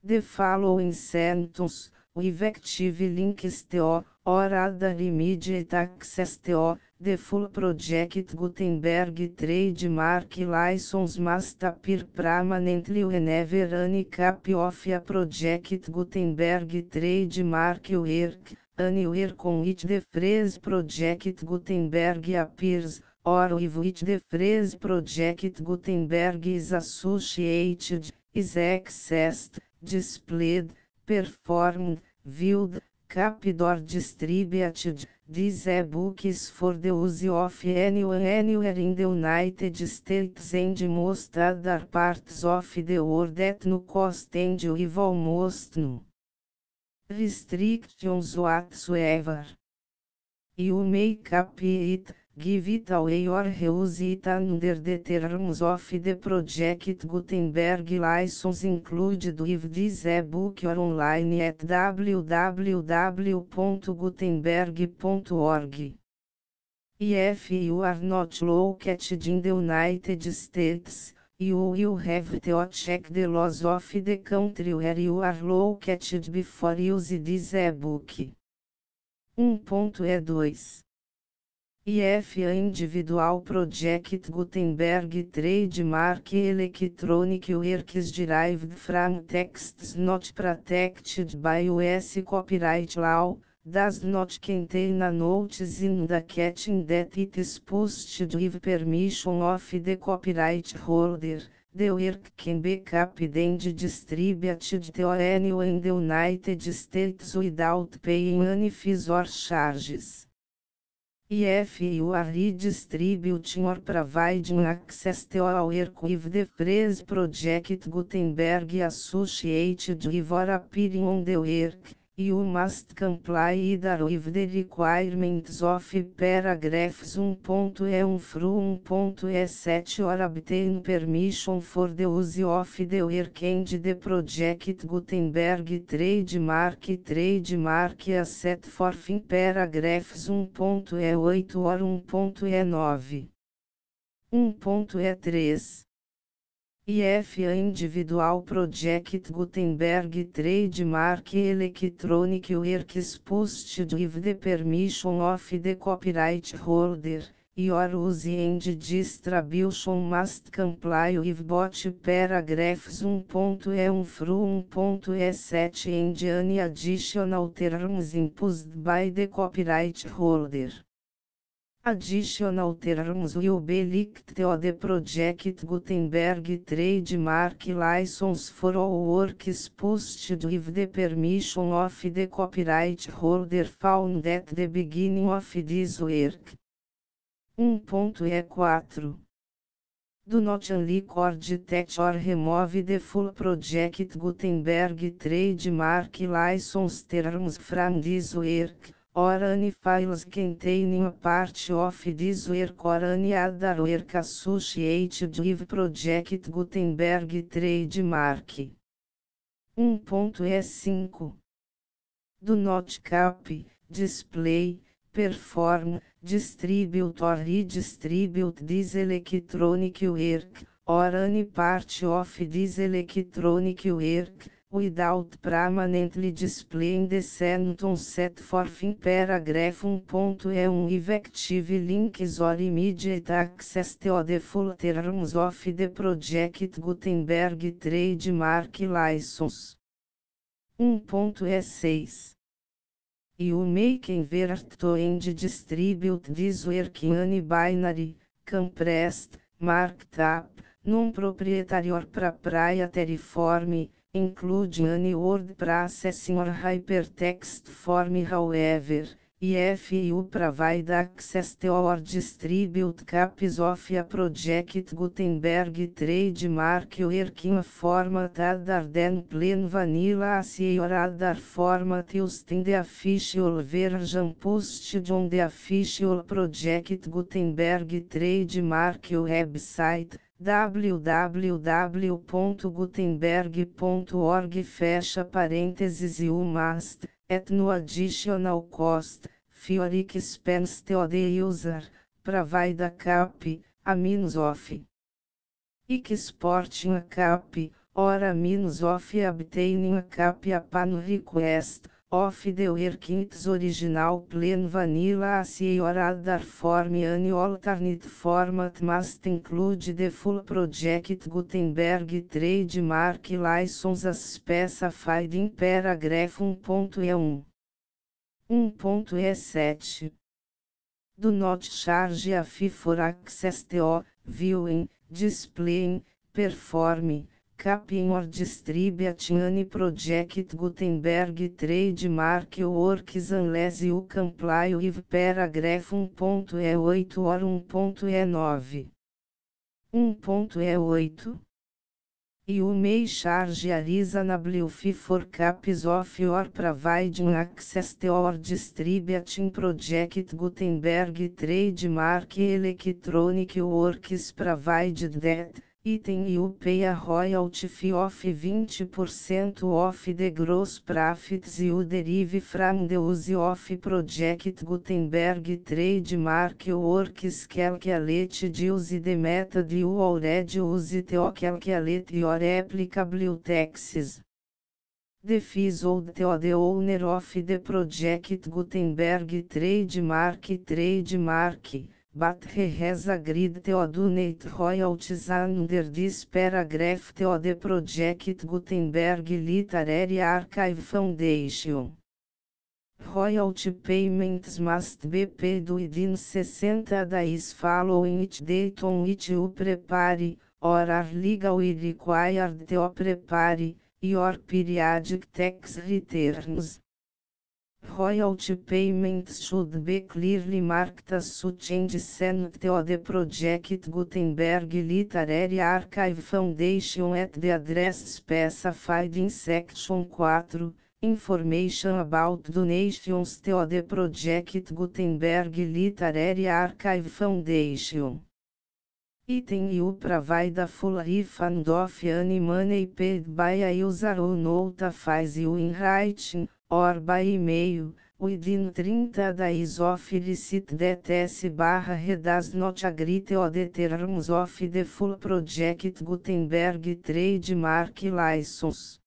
A: The following sentence, with active links to, or other immediate access to, the full Project Gutenberg trademark license must appear permanently whenever any copy of a Project Gutenberg trademark work, anywhere on which the phrase Project Gutenberg appears, or with which the phrase Project Gutenberg is associated, is accessed, displayed, performed, viewed, copied or distributed. This e-book is for the use of anyone anywhere in the United States and most other parts of the world at no cost and with almost no restrictions whatsoever. You may copy it, give it away or reuse it under the terms of the Project Gutenberg license included with this e-book or online at www.gutenberg.org. If you are not located in the United States, you will have to check the laws of the country where you are located before using this e-book. 1.E2. If a individual Project Gutenberg trademark electronic works derived from texts not protected by US copyright law, does not contain a notice indicating that it is posted with permission of the copyright holder, the work can be copied and distributed to anyone in the United States without paying any fees or charges. If you are redistributing or providing access to our work with the Freeze Project Gutenberg associated with or appearing on the work, you must comply either with the requirements of paragraphs 1.E1 through 1.E7 or obtain permission for the use of the work and the Project Gutenberg trademark as set forth in paragraphs 1.E8 or 1.E9. 1.E3 If individual project Gutenberg trademark electronic works posted with the permission of the copyright holder, your use and distribution must comply with both paragraphs 1.E1 through 1.E7 and any additional terms imposed by the copyright holder. Additional terms will be linked to the Project Gutenberg trademark license for all works posted with the permission of the copyright holder found at the beginning of this work. 1.E4 Do not unrecord, detach or remove the full Project Gutenberg trademark license terms from this work, or any files containing a part of this work or any other work associated with Project Gutenberg trademark. 1.E5 Do not copy, display, perform, distribute or redistribute this electronic work, or any part of this electronic work, without permanently displaying the sentence set forth in paragraph 1.E1 effective links or immediate access to the full terms of the Project Gutenberg trademark license. 1.E6 You may convert to and distribute this work in any binary, compressed, marked up, non-proprietary or proprietary form, including any word processing or hypertext form. However, if you provide access to or distribute copies of a Project Gutenberg trademark work in a format other than plain vanilla ASCII or other format used in the official version posted on the official Project Gutenberg trademark website, www.gutenberg.org fecha parênteses you must, at no additional cost, for expense to the user, provide a copy, a means of exporting a copy, or a means of obtaining a copy upon request, of the work in its original plain vanilla ASCII or other form. Any alternate format must include the full Project Gutenberg trademark license as specified in paragraph 1.E1. 1.E7 Do not charge a fee for access to, viewing, displaying, performing, copying or distributing any Project Gutenberg trademark works unless you comply with paragraph 1.E8 or 1.E9. 1.E8 You may charge a reasonable fee for copies of your providing access to or distributing Project Gutenberg trademark electronic works provided that item you pay a royalty fee of 20% of the gross profits you derive from the use of Project Gutenberg trademark works calculated use the method you already use to calculate your applicable taxes. The fees owed to the owner of the Project Gutenberg trademark, but he has agreed to donate royalties under this paragraph to the Project Gutenberg Literary Archive Foundation. Royalty payments must be paid within 60 days following each date on which you prepare, or are legally required to prepare, your periodic tax returns. Royalty payments should be clearly marked as such and sent to the Project Gutenberg Literary Archive Foundation at the address specified in Section 4, Information about donations to the Project Gutenberg Literary Archive Foundation. Item you provide a full refund of any money paid by a user who notifies you in writing, or by email, within 30 days of receipt that S/he does not agree to the terms of the full Project Gutenberg trademark license.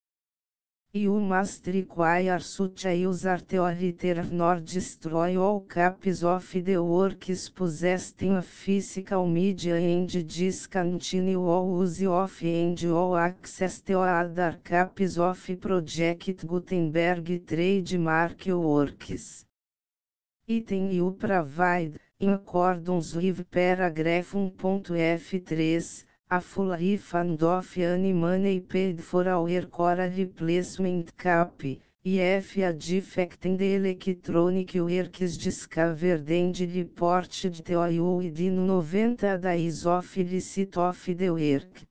A: You must require such a user to return or destroy all copies of the works possessed in a physical media and discontinue all use of and all access to other copies of Project Gutenberg trademark works. Item you provide, in accordance with paragraph 1.f3, a full refund of any money paid for a work or a replacement copy, if a defect in the electronic work is discovered and reported to you within 90 days of receipt of the work.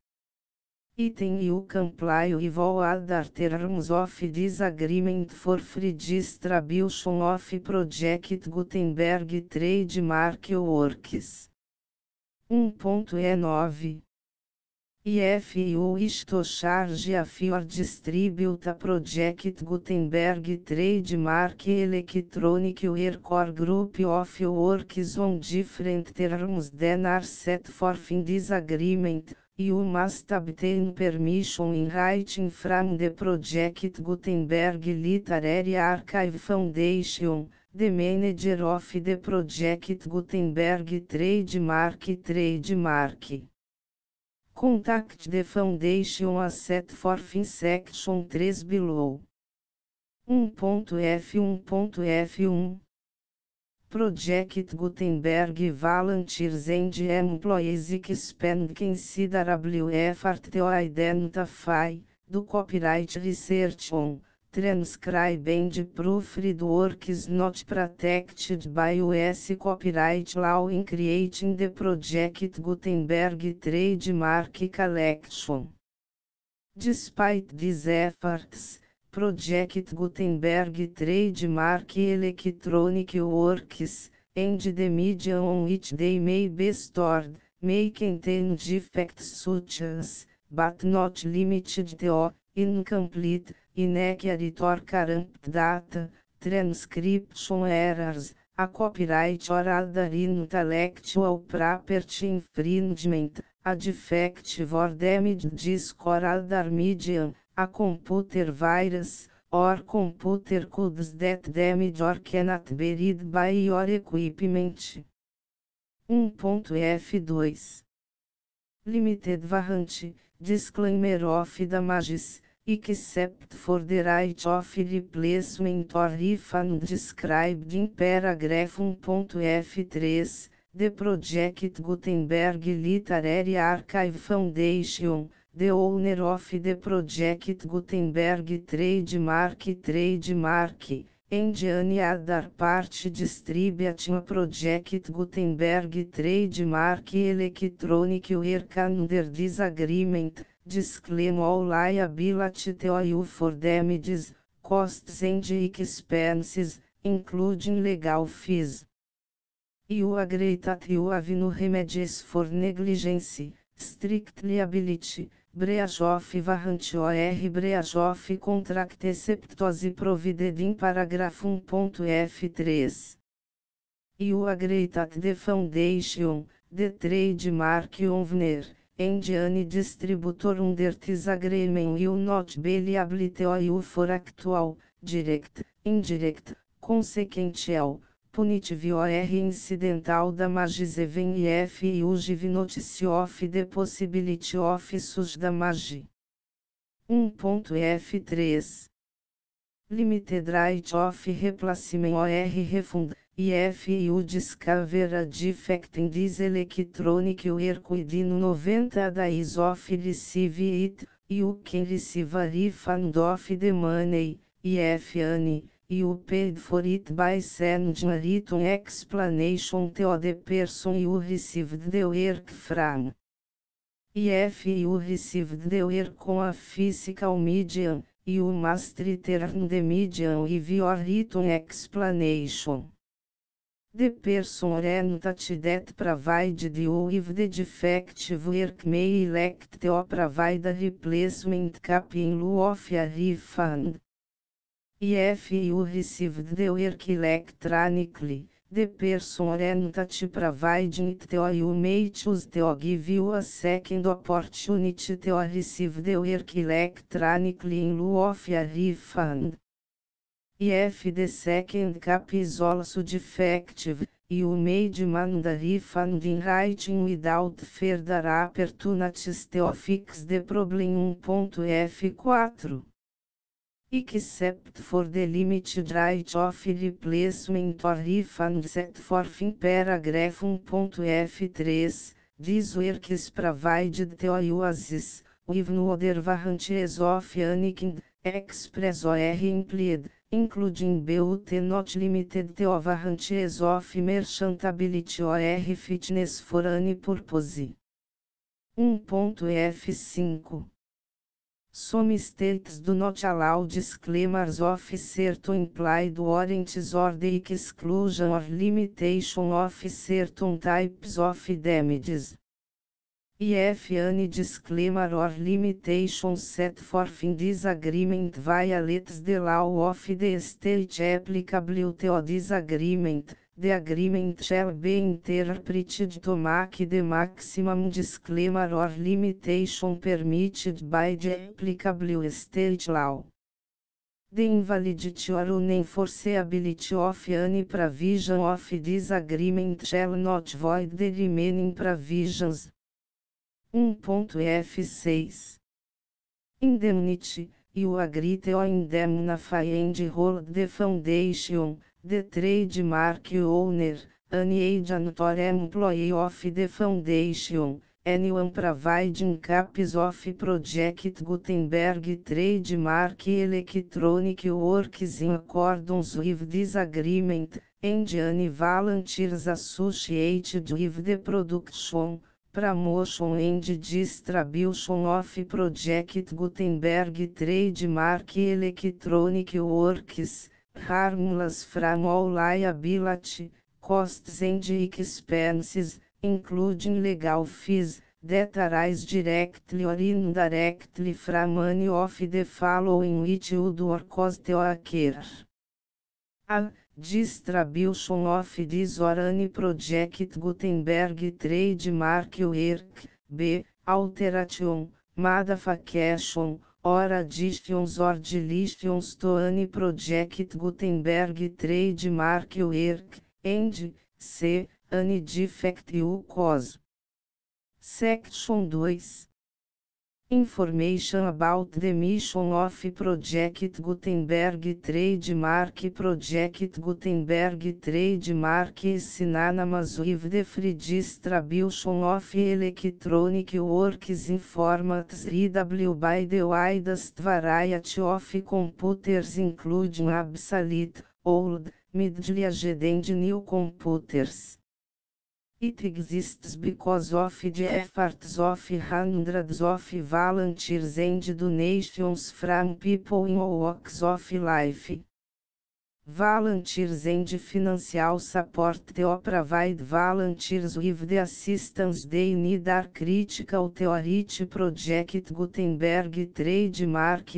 A: Item you comply with all other terms of this agreement for free distribution of Project Gutenberg trademark works. 1.E9 If you wish to charge a fee or distribute a Project Gutenberg trademark electronic work or group of works on different terms than are set forth in this agreement, you must obtain permission in writing from the Project Gutenberg Literary Archive Foundation, the manager of the Project Gutenberg trademark. Contact the foundation as set forth in section 3 below. 1.f1.f1 Project Gutenberg volunteers and employees expend considerable effort to identify, do copyright research on, transcribe and proofread works not protected by US copyright law in creating the Project Gutenberg trademark collection. Despite these efforts, Project Gutenberg trademark electronic works, and the media on which they may be stored, may contain defects such as, but not limited to, incomplete, inaccurate or corrupt data, transcription errors, a copyright or other intellectual property infringement, a defective or damaged disk or other medium, a computer virus, or computer codes that damage or cannot be read by your equipment. 1.f2 Limited warranty, disclaimer of damages, except for the right of replacement or refund described in paragraph 1.f3, the Project Gutenberg Literary Archive Foundation, the owner of the Project Gutenberg trademark, and any other party distributing a Project Gutenberg trademark electronic work under this agreement, disclaim all liability to you for damages, costs and expenses, including legal fees. You agree that you have no remedies for negligence, strict liability, breach of warranty or breach of contract except as provided in paragraph 1.f3. You agree that the foundation, the trademark owner, and any distributor under this agreement will not be liable to you for actual, direct, indirect, consequential, punitive or incidental damages even if you give notice of the possibility of such damage. 1.f3 Limited right of replacement or refund, if you discover a defect in this electronic work within 90 days of receive it, you can receive a refund of the money, if any, you paid for it by sending a written explanation to the person you received the work from. If you received the work on a physical medium, you must return the medium with your written explanation. The person or entity that provided you with the defective work may elect to provide a replacement copy in lieu of a refund. If you received the work electronically, the person or entity providing it to you may choose to give you a second opportunity to receive the work electronically in lieu of a refund. If the second copy is also defective, you may demand a refund in writing without further opportunities to fix the problem. 1.F4 Except for the limited right of replacement or refund set forth in paragraph 1.F3, this work is provided to you as is, with no other warranties of any kind, express or implied, including but not limited to warranties of merchantability or fitness for any purpose. 1.F5 Some states do not allow disclaimers of certain implied warranties or the exclusion or limitation of certain types of damages. If any disclaimer or limitation set forth in this agreement violates the law of the state applicable to this agreement, the agreement shall be interpreted to make the maximum disclaimer or limitation permitted by the applicable state law. The invalidity or unenforceability of any provision of this agreement shall not void the remaining provisions. 1.F6 Indemnity, you agree to indemnify and hold the foundation, the trademark owner, any agent or employee of the foundation, anyone providing copies of Project Gutenberg trademark electronic works in accordance with this agreement, and any volunteers associated with the production, promotion and distribution of Project Gutenberg trademark electronic works, harmless from all liability, costs and expenses, including legal fees, that arise directly or indirectly from any of the following which would or cause to occur. A. Distribution of this or any Project Gutenberg trademark work. B. Alteration, modification, or additions or deletions to any Project Gutenberg trademark work, and C. Any defect you cause. Section 2. Information about the mission of Project Gutenberg trademark. Project Gutenberg trademark is synonymous with the free distribution of electronic works in formats readable by the widest variety of computers, including obsolete, old, middle-aged and new computers. It exists because of the efforts of hundreds of volunteers and donations from people in all walks of life. Volunteers and financial support to provide volunteers with the assistance they need are critical to reach Project Gutenberg trademark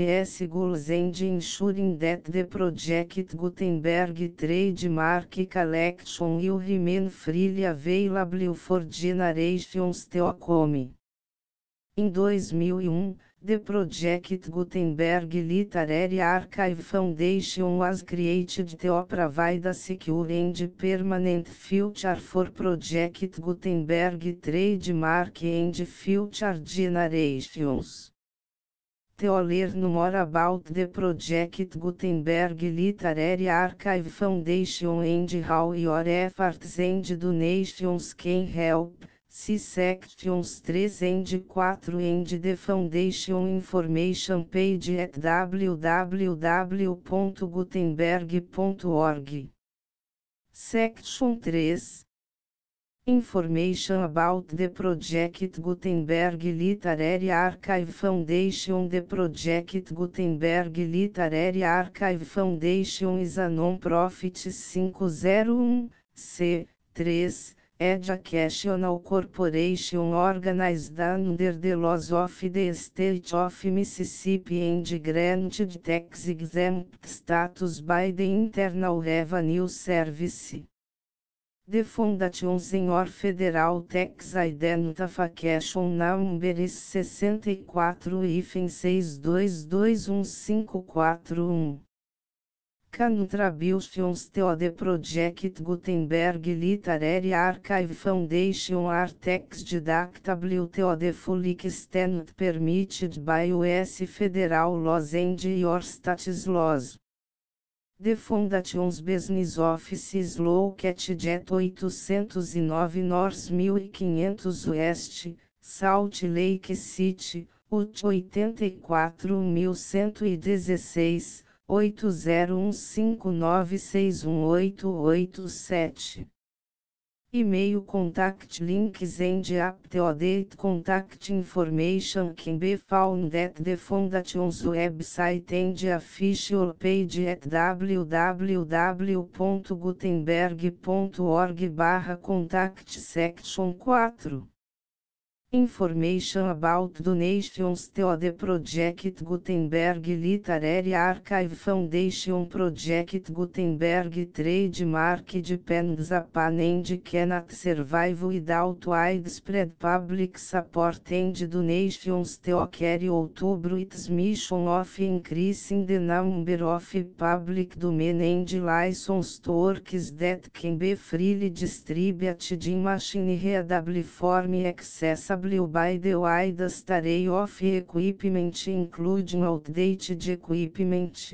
A: goals and ensuring that the Project Gutenberg trademark collection will remain freely available for generations to come. Em 2001, the Project Gutenberg Literary Archive Foundation was created to provide a secure and permanent future for Project Gutenberg trademark and future generations. To learn more about the Project Gutenberg Literary Archive Foundation and how your efforts and donations can help, See Sections 3 and 4 and the Foundation information page at www.gutenberg.org. Section 3. Information about the Project Gutenberg Literary Archive Foundation. The Project Gutenberg Literary Archive Foundation is a non-profit 501(c)(3) educational corporation organized under the laws of the State of Mississippi and granted tax-exempt status by the Internal Revenue Service. The foundation or Federal Tax Identification Number is 64-6221541. Contributions to the Project Gutenberg Literary Archive Foundation are tax deductible to the full extent permitted by U.S. federal laws and your state's laws. The Foundation's business office is located at 809 North 1500 West, Salt Lake City, Utah 84116, 8015961887. E-mail contact links and up-to-date contact information can be found at the Foundation's website and official page at www.gutenberg.org/contact section 4. Information about donations to the Project Gutenberg Literary Archive Foundation. Project Gutenberg trademark depends upon and cannot survive without widespread public support and donations to carry out its mission of increasing the number of public domain and licensed works that can be freely distributed in machine-readable form accessible by the widest array of equipment including outdated equipment.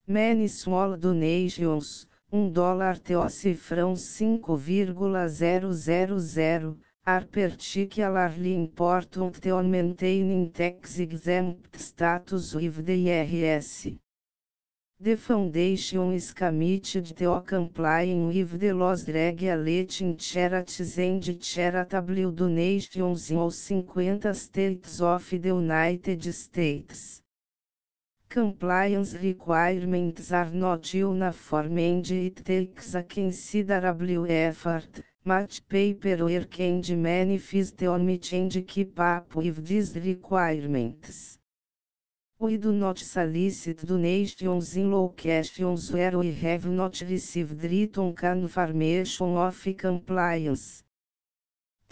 A: Many small donations, $1 to cifrão 5,000, are particularly important to maintaining tax-exempt status with the IRS. The Foundation is committed to complying with the laws regulating charities and charitable donations in all 50 states of the United States. Compliance requirements are not uniform and it takes a considerable effort, much paperwork and many fees to meet and keep up with these requirements. We do not solicit donations in locations where we have not received written confirmation of compliance.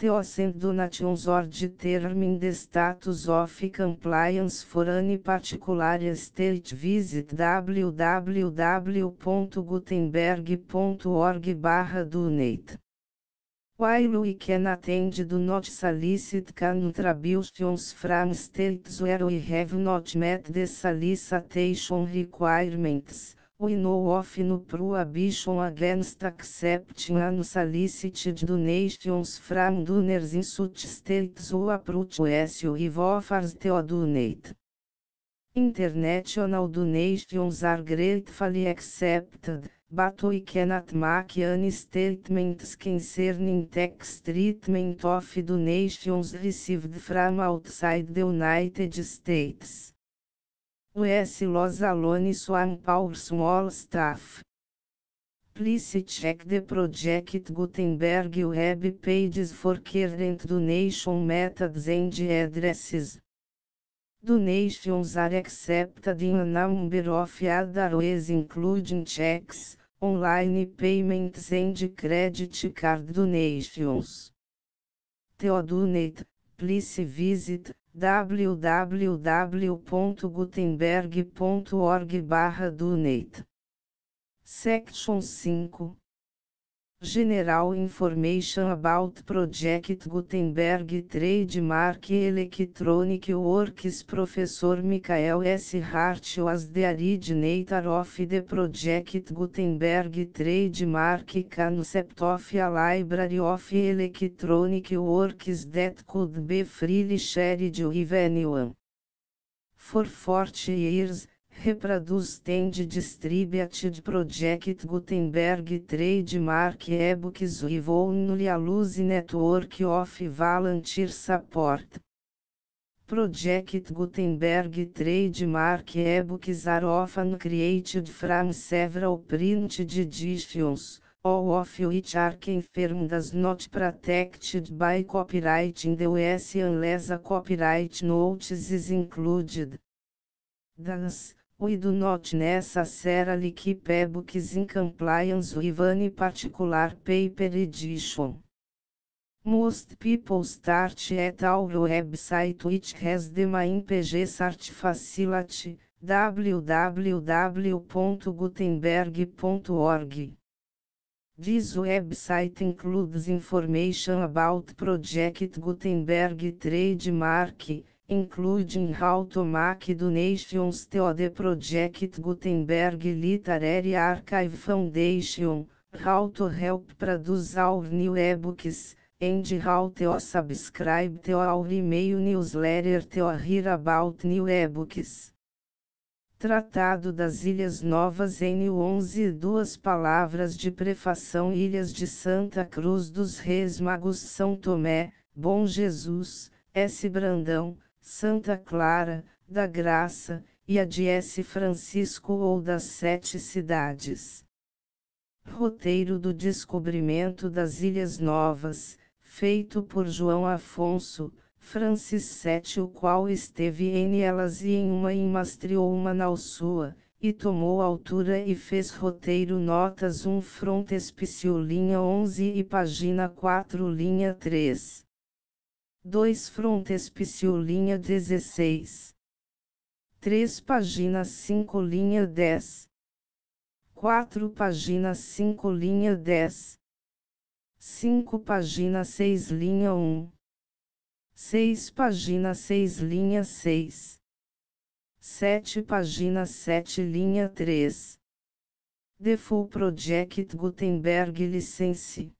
A: To send donations or determine the status of compliance for any particular state, visit www.gutenberg.org/donate. While we cannot and do not solicit contributions from states where we have not met the solicitation requirements, we know of no prohibition against accepting unsolicited donations from donors in such states who approach us with offers to donate. International donations are gratefully accepted, but we cannot make any statements concerning tax treatment of donations received from outside the United States. US laws alone swamp our small staff. Please check the Project Gutenberg web pages for current donation methods and addresses. Donations are accepted in a number of other ways including checks, online payments and credit card donations. To donate, please visit www.gutenberg.org/donate. Section 5. General Information about Project Gutenberg Trademark Electronic Works. Professor Michael S. Hart was the originator of the Project Gutenberg Trademark concept of a library of electronic works that could be freely shared with anyone. For 40 years, reproduced and distributed Project Gutenberg trademark ebooks with only a loose network of volunteer support. Project Gutenberg trademark ebooks are often created from several printed editions, all of which are confirmed as not protected by copyright in the US unless a copyright notice is included. Thus, we do not necessarily keep ebooks in compliance with any particular paper edition. Most people start at our website, which has the main page search facility, www.gutenberg.org. This website includes information about Project Gutenberg trademark, including how to make donations to the Project Gutenberg Literary Archive Foundation, how to help produce our new ebooks, and how to subscribe to our email newsletter to hear about new ebooks. Tratado das Ilhas Novas N11. 2 palavras de prefação. Ilhas de Santa Cruz dos Reis Magos, São Tomé, Bom Jesus, S. Brandão, Santa Clara, da Graça, e a de S. Francisco ou das 7 cidades. Roteiro do descobrimento das Ilhas Novas, feito por João Afonso, Francis VII, o qual esteve em elas e em uma mastreou uma sua, e tomou altura e fez roteiro. Notas 1 frontispício linha 11 e página 4 linha 3. 2 frontispício linha 16. 3 página 5 linha 10. 4 página 5 linha 10. 5 página 6 linha 1. 6 página 6 linha 6. 7 página 7 linha 3. The Full Project Gutenberg License.